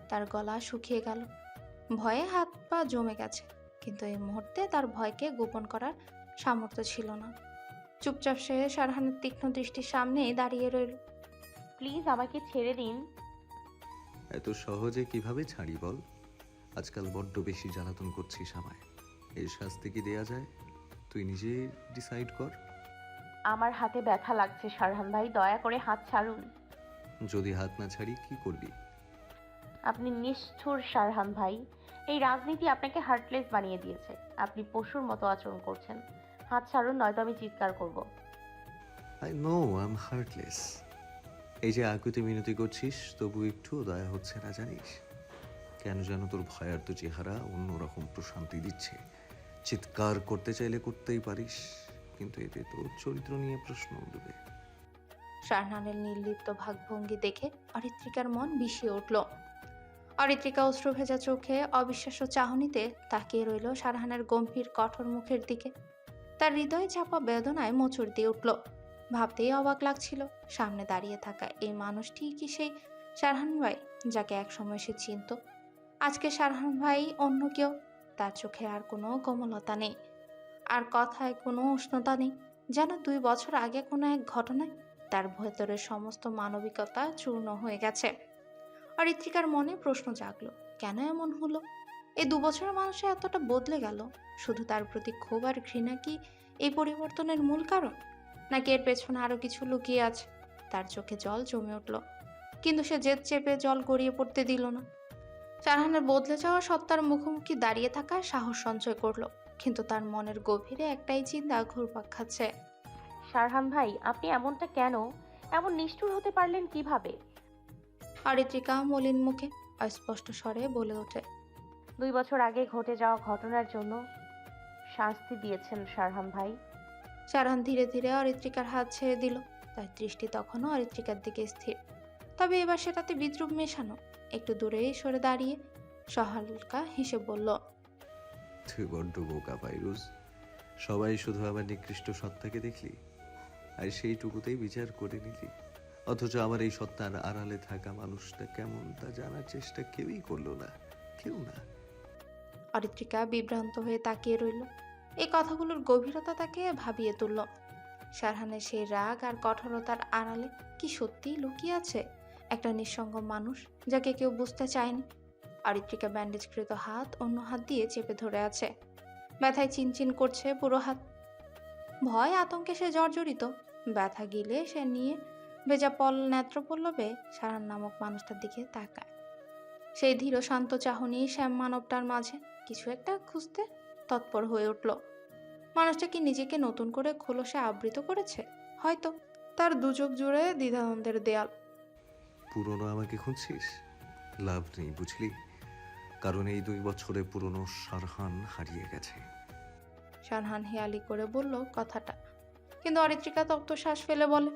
তার গলা শুকিয়ে গেল। ভয়ে হাত পা জমে গেছে, কিন্তু এই মুহূর্তে তার ভয়কে গোপন করার সামর্থ্য ছিল না। চুপচাপ সে সারহানের তীক্ষ্ণ দৃষ্টির সামনেই দাঁড়িয়ে রইল। প্লিজ আমাকে ছেড়ে দিন। এত সহজে কিভাবে ছাড়ি বল? আজকাল বড্ড বেশি জ্বালাতন করছিস আমায়। এর শাস্তি কি দেয়া যায়? তুই নিজে ডিসাইড কর। আমার হাতে ব্যথা লাগছে শারহান ভাই, দয়া করে হাত ছাড়ুন। যদি হাত না ছাড়ি কি করবি? আপনি নিষ্ঠুর শারহান ভাই। এই রাজনীতি আপনাকে হার্টলেস বানিয়ে দিয়েছে। আপনি পশুর মতো আচরণ করছেন। হাত ছাড়ুন, নয়তো আমি চিৎকার করব। I know I am heartless. এই যে আকুতি মিনতি করছিস, তবু একটু দয়া হচ্ছে না জানিস? কেন যেন তোর ভয়ার্ত চেহারা অন্যরকম প্রশান্তি দিচ্ছে। চিৎকার করতে চাইলে করতেই পারিস, কিন্তু এতে তোর চরিত্র নিয়ে প্রশ্ন উঠবে। সারহানের নির্লিপ্ত ভাবভঙ্গি দেখে অরিত্রিকার মন বিষিয়ে উঠল। অরিত্রিকা অশ্রু ভেজা চোখে অবিশ্বাস্য চাহনিতে তাকিয়ে রইল সারহানের গম্ভীর কঠোর মুখের দিকে। তার হৃদয়ে চাপা বেদনায় মোচড় দিয়ে উঠল। ভাবতেই অবাক লাগছিল, সামনে দাঁড়িয়ে থাকা এই মানুষটি কি সেই সারহান ভাই যাকে একসময় সে চিনত? আজকে সারহান ভাই অন্য কেউ। তার চোখে আর কোনো কোমলতা নেই, আর কথায় কোনো উষ্ণতা নেই। যেন 2 বছর আগে কোনো এক ঘটনায় তার ভেতরের সমস্ত মানবিকতা চূর্ণ হয়ে গেছে। অরিত্রিকার মনে প্রশ্ন জাগলো, কেন এমন হলো? এই 2 বছরের মানুষে এতটা বদলে গেল। শুধু তার প্রতি ক্ষোভ আর ঘৃণা কি এই পরিবর্তনের মূল কারণ, নাকি এর পেছনে আরো কিছু লুকিয়ে আছে? তার চোখে জল জমে উঠল, কিন্তু সে জেদ চেপে জল গড়িয়ে পড়তে দিল না। সারহানের বদলে যাওয়া সত্তার মুখোমুখি দাঁড়িয়ে থাকার সাহস সঞ্চয় করলো, কিন্তু তার মনের গভীরে একটাই চিন্তা ঘুরপাক খাচ্ছে। শারহান ভাই, আপনি এমনটা কেন? এমন নিষ্ঠুর হতে পারলেন কিভাবে? অরিত্রিকা মলিন মুখে অস্পষ্ট স্বরে বলে ওঠে, 2 বছর আগে ঘটে যাওয়া ঘটনার জন্য শাস্তি দিয়েছেন শারহান ভাই। সারহান ধীরে ধীরে অরিত্রিকার হাত ছেড়ে দিল। তার দৃষ্টি তখনও অরিত্রিকার দিকে স্থির, তবে এবার সেটাতে বিদ্রুপ মেশানো। একটু দূরেই সরে দাঁড়িয়ে সহালকা হেসে বলল, তুই বড্ড বোকা ফাইরুজ। সবাই শুধু আমার নিকৃষ্ট সত্তাকে দেখলি, আর সেইটুকুতেই বিচার করে নিলি। অথচ আমার এই সত্তার আড়ালে থাকা মানুষটা কেমন তা জানার চেষ্টা কেউই করলো না, কেউ না। অরিত্রিকা বিভ্রান্ত হয়ে তাকিয়ে রইল। এই কথাগুলোর গভীরতা তাকে ভাবিয়ে তুলল। সারহানের সেই রাগ আর কঠোরতার আড়ালে কি সত্যিই লুকিয়ে আছে একটা নিঃসঙ্গ মানুষ যাকে কেউ বুঝতে চায়নি? অরিত্রিকা ব্যান্ডেজকৃত হাত অন্য হাত দিয়ে চেপে ধরে আছে। ব্যথায় চিনচিন করছে পুরো হাত। ভয় আতঙ্কে সে জর্জরিত। ব্যথা গিলে সে নিয়ে ভেজা নেত্রপল্লবে সারহান নামক মানুষটার দিকে তাকায়। সেই ধীর শান্ত চাহনি শ্যাম মানবটার মাঝে কিছু একটা খুঁজতে তৎপর হয়ে উঠল। মানুষটা কি নিজেকে নতুন করে খোলসে আবৃত করেছে? হয়তো। তার দুচোখ জুড়ে দ্বিধাদ্বন্দ্বের দেয়াল। পুরনো আমাকে খুঁজছিস? লাভ নেই বুঝলি, কারণ এই 2 বছরে পুরনো সারহান হারিয়ে গেছে। সারহান হেয়ালি করে বলল কথাটা, কিন্তু অরিত্রিকা তপ্ত শ্বাস ফেলে বলে,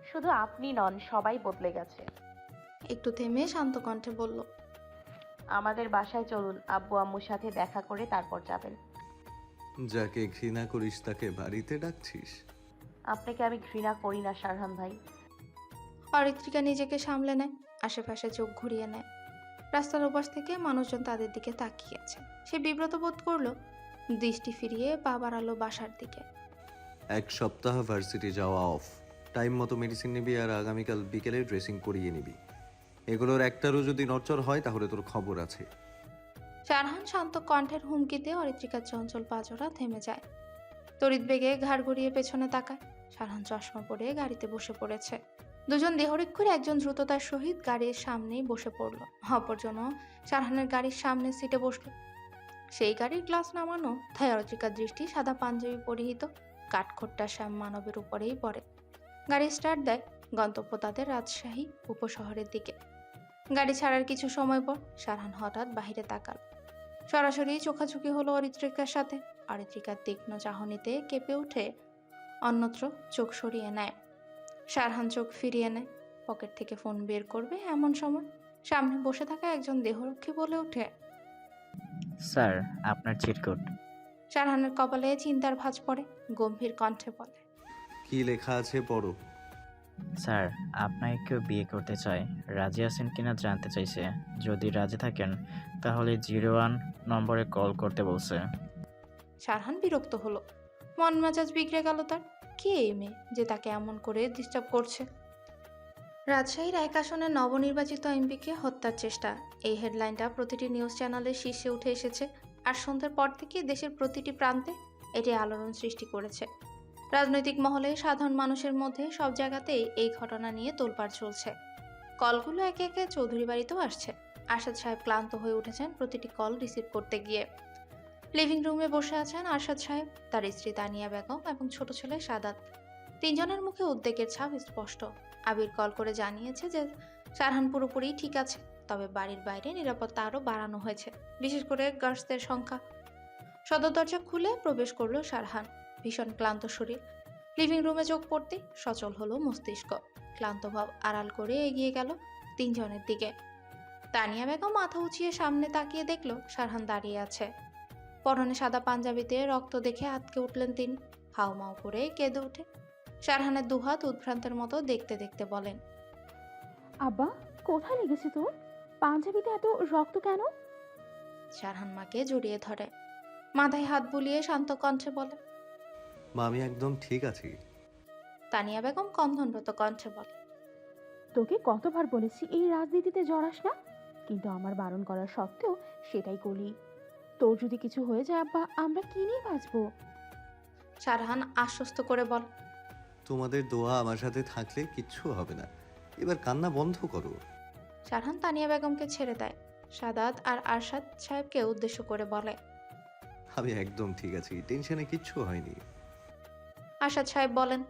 শুধু আপনি নন, সবাই বদলে গেছে। একটু থেমে শান্ত কণ্ঠে বলল, আমাদের বাসায় চলুন, আব্বু আম্মুর সাথে দেখা করে তারপর যাবেন। যাকে ঘৃণা করিস তাকে বাড়িতে ডাকছিস? আপনাকে আমি ঘৃণা করি না শারহান ভাই। অরিত্রিকা নিজেকে সামলে নেয়, আশেপাশে চোখ ঘুরিয়ে নেয়। রাস্তার ওপাশ থেকে মানুষজন তাদের দিকে তাকিয়ে আছে। সে বিব্রত বোধ করলো, দৃষ্টি ফিরিয়ে পা বাড়ালো বাসার দিকে। 1 সপ্তাহ ভার্সিটি যাওয়া অফ, টাইম মতো মেডিসিন নিবি আর আগামীকাল বিকেলে ড্রেসিং করিয়ে নিবি। এগুলোর একটারও যদি নড়চড় হয় তাহলে তোর খবর আছে। শারহান শান্ত কণ্ঠের হুমকিতে অরিত্রিকার চঞ্চল পাজরা থেমে যায়। তড়িৎ বেগে ঘাড় ঘুরিয়ে পেছনে তাকায়। শারহান চশমা পরে গাড়িতে বসে পড়েছে। দুজন দেহরক্ষীর একজন দ্রুততার সহিত গাড়ির সামনেই বসে পড়ল, অপরজনও শারহানের গাড়ির সামনে সিটে বসল। সেই গাড়ির গ্লাস নামানো, তাই অরিত্রিকার দৃষ্টি সাদা পাঞ্জাবি পরিহিত কাঠখোট্টা শ্যাম মানবের উপরেই পড়ে। গাড়ি স্টার্ট দেয়। গন্তব্য তাদের রাজশাহী উপশহরের দিকে। গাড়ি ছাড়ার কিছু সময় পর শারহান হঠাৎ বাহিরে তাকাল। সরাসরি চোখাচোখি হলো অরিত্রিকার সাথে। অরিত্রিকার তীক্ষ্ণ চাহনিতে কেঁপে উঠে অন্যত্র চোখ সরিয়ে নেয়। শারহান চোখ ফিরিয়ে নেয়। পকেট থেকে ফোন বের করবে এমন সময় সামনে বসে থাকা একজন দেহরক্ষী বলে ওঠে, স্যার, আপনার চিরকুট। শারহানের কপালে চিন্তার ভাঁজ পড়ে। গম্ভীর কণ্ঠে বলে, কি লেখা আছে পড়ো। স্যার, আপনাকে কেউ বিয়ে করতে চায়, রাজি আছেন কিনা জানতে চাইছে। যদি রাজি থাকেন তাহলে 01 নম্বরে কল করতে বলছে। শারহান বিরক্ত হলো। মন মেজাজ বিগড়ে গেল তার। কে এই মেয়ে যে তাকে এমন করে ডিস্টার্ব করছে? রাজশাহীর এক আসনের নবনির্বাচিত এমপিকে হত্যার চেষ্টা, এই হেডলাইনটা প্রতিটি নিউজ চ্যানেলের শীর্ষে উঠে এসেছে। আর সন্ধ্যার পর থেকে দেশের প্রতিটি প্রান্তে এটি আলোড়ন সৃষ্টি করেছে। রাজনৈতিক মহলে, সাধারণ মানুষের মধ্যে, সব জায়গাতেই এই ঘটনা নিয়ে তোলপাড় চলছে। কলগুলো একে একে চৌধুরী বাড়িতেও আসছে। আরশাদ সাহেব ক্লান্ত হয়ে উঠেছেন প্রতিটি কল রিসিভ করতে গিয়ে। লিভিং রুমে বসে আছেন আরশাদ সাহেব, তার স্ত্রী তানিয়া বেগম এবং ছোট ছেলে সাদাত। তিনজনের মুখে উদ্বেগের ছাপ স্পষ্ট। আবির কল করে জানিয়েছে যে শারহান পুরোপুরি ঠিক আছে, তবে বাড়ির বাইরে নিরাপত্তা আরও বাড়ানো হয়েছে, বিশেষ করে গার্ডসদের সংখ্যা। সদর দরজা খুলে প্রবেশ করলো শারহান, ভীষণ ক্লান্ত শরীর। লিভিং রুমে চোখ পড়তে সচল হলো মস্তিষ্ক। ক্লান্ত ভাব আড়াল করে এগিয়ে গেল তিনজনের দিকে। তানিয়া বেগম মাথা উঁচিয়ে সামনে তাকিয়ে দেখল শারহান দাঁড়িয়ে আছে। পরনে সাদা পাঞ্জাবিতে রক্ত দেখে আটকে উঠলেন তিনি, হাউমাউ করে কেঁদে উঠে। শারহানের দুহাত উদ্ভ্রান্তের মতো দেখতে দেখতে বলেন, আব্বা, কোথায় লেগেছে তোর? পাঞ্জাবিতে এত রক্ত কেন? শারহান মাকে জড়িয়ে ধরে, মাথায় হাত বুলিয়ে শান্ত কণ্ঠে বলে। মা, আমি একদম ঠিক আছি। তানিয়া বেগম কন্ধনরত কণ্ঠে বলে, তোকে কতবার বলেছি এই রাজনীতিতে জড়াস না, কিন্তু আমার বারণ করা সত্ত্বেও সেটাই করলি। তোর যদি কিছু হয়ে যায় আব্বা, আমরা কি নিয়ে বাঁচবো? শারহান আশ্বস্ত করে বল, তোমাদের দোয়া আমার সাথে থাকলে কিচ্ছু হবে না। এবার কান্না বন্ধ করো। শারহান তানিয়া বেগমকে ছেড়ে দেয়। সাদাত আর আরশাদ সাহেবকে উদ্দেশ্য করে বলে, আমি একদম ঠিক আছি, টেনশনে কিচ্ছু হয়নি। আরশাদ সাহেব বলেন,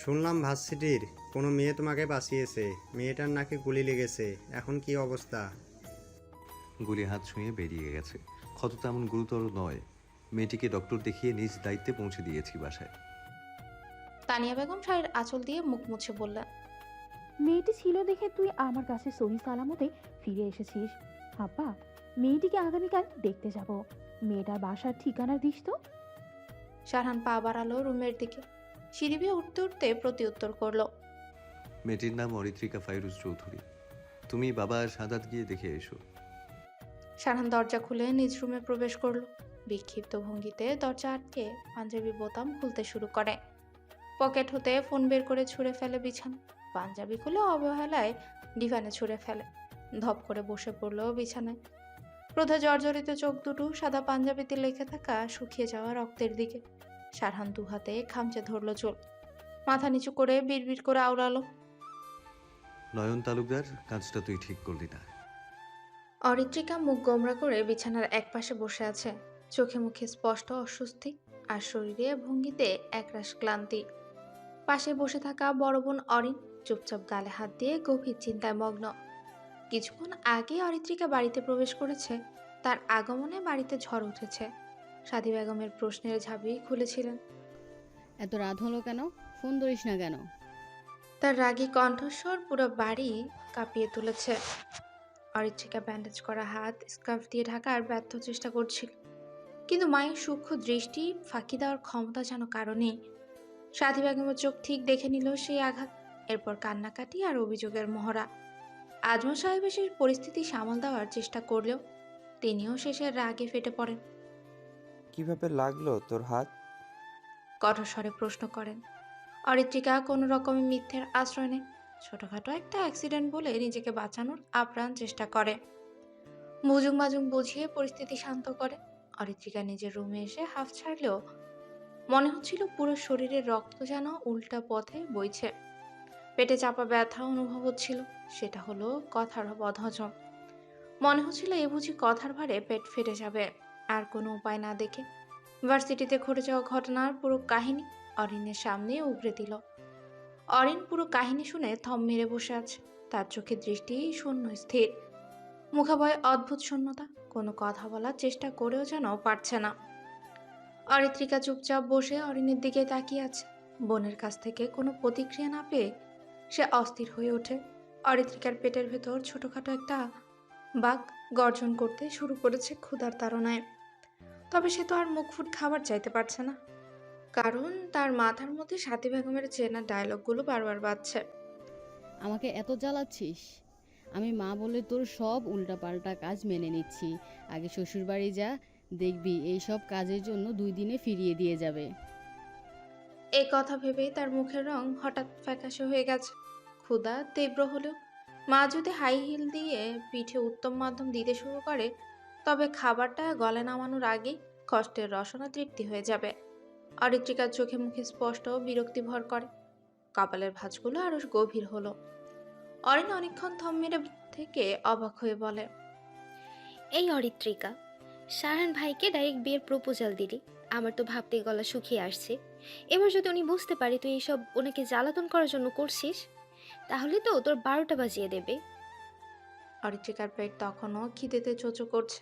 শুনলাম ভার্সিটির কোনো মেয়ে তোমাকে বাঁচিয়েছে, মেয়েটার নাকি গুলি লেগেছে, এখন কি অবস্থা? গুলি হাত ছুঁয়ে বেরিয়ে গেছে, ক্ষত তেমন গুরুতর নয়। মেয়েটিকে ডক্টর দেখিয়ে নিজ দায়িত্বে পৌঁছে দিয়েছি বাসায়। তানিয়া বেগম শাড়ির আঁচল দিয়ে মুখ মুছে বললেন, মেয়েটি ছিল দেখে তুই আমার কাছে সহি সালামতে ফিরে এসেছিস। আব্বা, মেয়েটিকে আগামীকাল দেখতে যাব। মেয়েটার বাসার ঠিকানা দিস তো। শারহান পা বাড়ালো রুমের দিকে। সিঁড়ি বেয়ে উঠতে উঠতে প্রতি উত্তর করলো, মেয়েটির নাম অরিত্রিকা ফাইরুজ চৌধুরী। তুমি বাবা আর সাদাত গিয়ে দেখে এসো। শারহান দরজা খুলে নিজ রুমে প্রবেশ করলো। বিক্ষিপ্ত ভঙ্গিতে দরজা আটকে পাঞ্জাবি বোতাম খুলতে শুরু করে। পকেট হতে ফোন বের করে ছুঁড়ে ফেলে বিছানা। পাঞ্জাবি খুলে অবহেলায় ডিভানে ছুঁড়ে ফেলে। ধপ করে বসে পড়লো বিছানায়। ক্রোধে জর্জরিত চোখ দুটো সাদা পাঞ্জাবিতে লেখে থাকা শুকিয়ে যাওয়া রক্তের দিকে। শারহান দু হাতে খামচে ধরলো চুল, মাথা নিচু করে বিড়বিড় করে আওড়ালো, নয়ন তালুকদার, কাজটা তুই ঠিক করলি না। অরিত্রিকা মুখ গোমরা করে বিছানার একপাশে বসে আছে। চোখে মুখে স্পষ্ট অস্বস্তি আর শরীরে ভঙ্গিতে একরাশ ক্লান্তি। পাশে বসে থাকা বড় বোন অরিন চুপচাপ গালে হাত দিয়ে গভীর চিন্তায় মগ্ন। কিছুক্ষণ আগে অরিত্রিকা বাড়িতে প্রবেশ করেছে। তার আগমনে বাড়িতে ঝড় উঠেছে। সাদি বেগমের প্রশ্নের ঝাঁপি খুলেছিলেন। এত রাত হলো কেন? ফোন ধরিস না কেন? তার রাগী কণ্ঠস্বর পুরো বাড়ি কাঁপিয়ে তুলেছে। অরিত্রিকা ব্যান্ডেজ করা হাত স্কার্ফ দিয়ে ঢাকার ব্যর্থ চেষ্টা করছিল, কিন্তু মায়ের সূক্ষ্ম দৃষ্টি ফাঁকি দেওয়ার ক্ষমতা যেন কারণে। সাথী বেগমের চোখ ঠিক দেখে নিল সেই আঘাত। এরপর কান্নাকাটি আর অভিযোগের মহড়া। আজমল সাহেব এসে পরিস্থিতি সামাল দেওয়ার চেষ্টা করলেও তিনিও শেষে রাগে ফেটে পড়েন। কিভাবে লাগলো তোর হাত? কঠোর স্বরে প্রশ্ন করেন। অরিত্রিকা কোনো রকমের মিথ্যের আশ্রয় নেয়। ছোটখাটো একটা অ্যাক্সিডেন্ট বলে নিজেকে বাঁচানোর আপ্রাণ চেষ্টা করে। বুজুং বাজুং বুঝিয়ে পরিস্থিতি শান্ত করে। অরিত্রিকা নিজের রুমে এসে হাফ ছাড়লেও মনে হচ্ছিল পুরো শরীরের রক্ত যেন উল্টা পথে বইছে। পেটে চাপা ব্যথা অনুভব হচ্ছিল, সেটা হলো কথার বদহজম। মনে হচ্ছিল এ বুঝি কথার ভারে পেট ফেটে যাবে। আর কোনো উপায় না দেখে ভার্সিটিতে ঘটে যাওয়া ঘটনার পুরো কাহিনী অরিনের সামনে উগরে দিল। অরিন পুরো কাহিনী শুনে থম মেরে বসে আছে। তার চোখে দৃষ্টি শূন্য স্থির, মুখাবয় অদ্ভুত শূন্যতা। কোনো কথা বলার চেষ্টা করেও যেন পারছে না। অরিত্রিকা চুপচাপ বসে অরিনের দিকে তাকিয়ে আছে। বোনের কাছ থেকে কোনো প্রতিক্রিয়া না পেয়ে সে অস্থির হয়ে ওঠে। অরিত্রিকার পেটের ভেতর ছোটখাটো একটা বাঘ গর্জন করতে শুরু করেছে ক্ষুধার তাড়নায়। তবে সে তো আর মুখ ফুট খাবার চাইতে পারছে না, কারণ তার মাথার মধ্যে সাথী বেগমের চেনা ডায়লগগুলো বারবার বাজছে। আমাকে এত জ্বালাচ্ছিস? আমি মা বলে তোর সব উল্টাপাল্টা কাজ মেনে নিচ্ছি। আগে শ্বশুরবাড়ি যা, দেখবি এই সব কাজের জন্য 2 দিনে ফিরিয়ে দিয়ে যাবে। এই কথা ভেবেই তার মুখের রং হঠাৎ ফ্যাকাশে হয়ে গেছে। ক্ষুধা তীব্র হলেও মা যদি হাই হিল দিয়ে পিঠে উত্তম মাধ্যম দিতে শুরু করে, তবে খাবারটা গলে নামানোর আগেই কষ্টের রসনা তৃপ্তি হয়ে যাবে। অরিত্রিকার চোখে মুখে স্পষ্ট বিরক্তি ভর করে। কপালের ভাঁজগুলো আরো গভীর হলো। অরিন অনেকক্ষণ থম মেরে থেকে অবাক হয়ে বলে, এই অরিত্রিকা, সারান ভাইকে ডাইরেক্ট বিয়ের প্রপোজাল দিলি। আমার তো ভাবতে গলা শুকিয়ে আসছে। এবার যদি উনি বুঝতে পারে তুই এইসব ওনাকে জ্বালাতন করার জন্য করছিস, তাহলে তো তোর 12টা বাজিয়ে দেবে। অরিত্রিকার পেট তখনও খিদেতে চোচো করছে।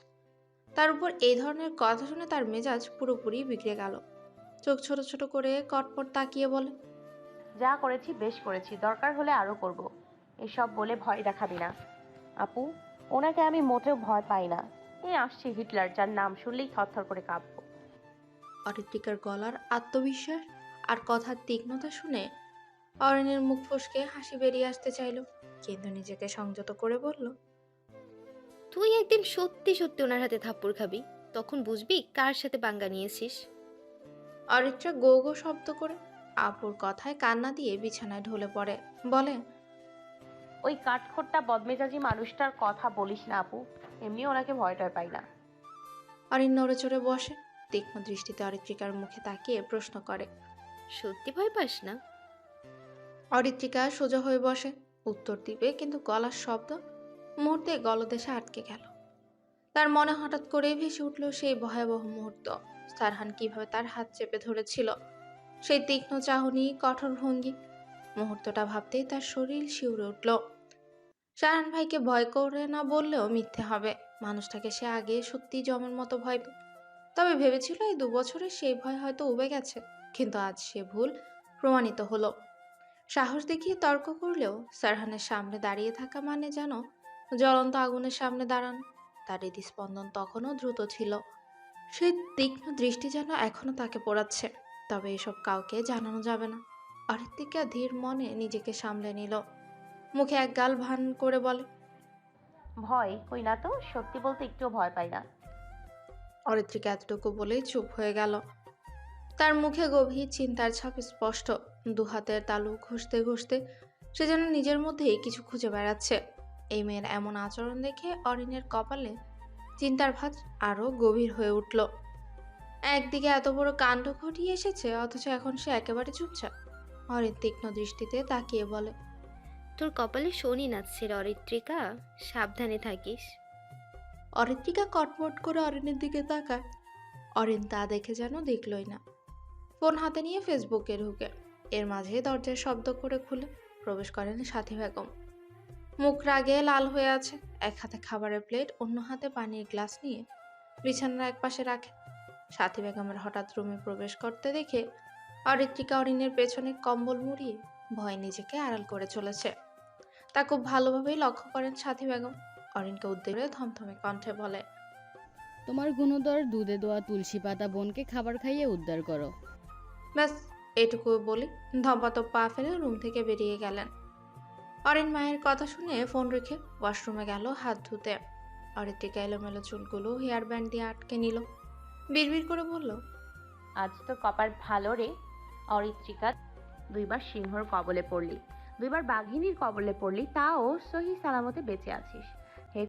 তার উপর এই ধরনের কথা শুনে তার মেজাজ পুরোপুরি বিগড়ে গেল। চোখ ছোট ছোট করে কটপট তাকিয়ে বলে, যা করেছি বেশ করেছি, দরকার হলে আরও করব। এসব বলে ভয় দেখাবি না আপু, ওনাকে আমি মোটেও ভয় পাই না। এই আসছে হিটলার, যার নাম শুনলেই থরথর করে কাঁপবো। অরিত্রিকার গলার আত্মবিশ্বাস আর কথার তীক্ষ্ণতা শুনে অরিনের মুখ ফসকে হাসি বেরিয়ে আসতে চাইল, কিন্তু নিজেকে সংযত করে বলল, তুই একদিন সত্যি সত্যি ওনার হাতে থাপ্পড় খাবি, তখন বুঝবি কার সাথে পাঙ্গা নিয়েছিস। অরিত্রা গো গো শব্দ করে আপুর কথায় কান্না দিয়ে বিছানায় ঢলে পড়ে, বলে, ওই কাঠখোট্টা বদমেজাজি মানুষটার কথা বলিস না আপু, এমনি ওনাকে ভয় টয় পাই না। অরিন নড়ে চড়ে বসে, তীক্ষ্ণ দৃষ্টিতে অরিত্রিকার মুখে তাকিয়ে প্রশ্ন করে, সত্যি ভয় পাস না? অরিত্রিকা সোজা হয়ে বসে, উত্তর দিবে কিন্তু গলার শব্দ মুহূর্তে গলদেশে আটকে গেল। তার মনে হঠাৎ করে ভেসে উঠল সেই ভয়াবহ মুহূর্ত। সারহান কিভাবে তার হাত চেপে ধরেছিল, সেই তীক্ষ্ণ চাহনি, কঠোর ভঙ্গি। মুহূর্তটা ভাবতেই তার শরীর শিউরে উঠল। সারহান ভাইকে ভয় করে না বললেও মিথ্যে হবে। মানুষটাকে সে আগে সত্যি জমের মতো ভয় পেত। তবে ভেবেছিল এই 2 বছরে সেই ভয় হয়তো উবে গেছে, কিন্তু আজ সে ভুল প্রমাণিত হলো। সাহস দেখিয়ে তর্ক করলেও সারহানের সামনে দাঁড়িয়ে থাকা মানে যেন জ্বলন্ত আগুনের সামনে দাঁড়ানো। তার হৃদস্পন্দন তখনও দ্রুত ছিল, সেই তীক্ষ্ণ দৃষ্টি যেন এখনো তাকে পোড়াচ্ছে। তবে এসব কাউকে জানানো যাবে না। অরিত্রিকা ধীর মনে নিজেকে সামলে নিল, মুখে এক গাল ভান করে বলে, ভয় কই না তো, সত্যি বলতে একটুও ভয় পাই না। অরিত্রিকা এতটুকু বলেই চুপ হয়ে গেল। তার মুখে গভীর চিন্তার ছাপ স্পষ্ট। 2 হাতের তালু ঘষতে ঘষতে সে যেন নিজের মধ্যেই কিছু খুঁজে বেড়াচ্ছে। এই মেয়ের এমন আচরণ দেখে অরিনের কপালে চিন্তার ভাঁজ আরো গভীর হয়ে উঠল। একদিকে এত বড় কাণ্ড ঘটিয়ে এসেছে, অথচ এখন সে একেবারে চুপচাপ। অরিন তীক্ষ্ণ দৃষ্টিতে তাকিয়ে বলে, তোর কপালে শনি নাচছে রে অরিত্রিকা, সাবধানে থাকিস। অরিত্রিকা কটমট করে অরিনের দিকে তাকায়। অরিন তা দেখে যেন দেখলই না। ফোন হাতে নিয়ে ফেসবুকে ঢুকে এর মাঝে দরজার শব্দ করে খুলে প্রবেশ করেন সাথী বেগম। মুখ রাগে লাল হয়ে আছে, এক হাতে খাবারের প্লেট, অন্য হাতে পানির গ্লাস নিয়ে বিছানার এক পাশে রাখে। সাথী বেগমের হঠাৎ রুমে প্রবেশ করতে দেখে অরিত্রিকা অরিনের পেছনে কম্বল মুড়িয়ে ভয় নিজেকে আড়াল করে চলেছে। তা খুব ভালোভাবেই লক্ষ্য করেন সাথী বেগম। অরিনকে উদ্দেশ্য করে থমথমে কণ্ঠে বলে, তোমার গুণধর দুধে দোয়া তুলসী পাতা বোনকে খাবার খাইয়ে উদ্ধার করো। ব্যাস এটুকু বলি ধপাতপ পা ফেলে রুম থেকে বেরিয়ে গেলেন। অরিন মায়ের কথা শুনে ফোন রেখে ওয়াশরুমে গেল হাত ধুতে। অরিত্রিকা এলোমেলো চুলগুলো হেয়ার ব্যান্ড দিয়ে আটকে নিল, বিড়বিড় করে বলল, আজ তো কপাল ভালো রে অরিত্রিকা, দুইবার সিংহর কবলে পড়লি, দুইবার বাঘিনীর কবলে পড়লি, তাও সহি সালামতে বেঁচে আছিস।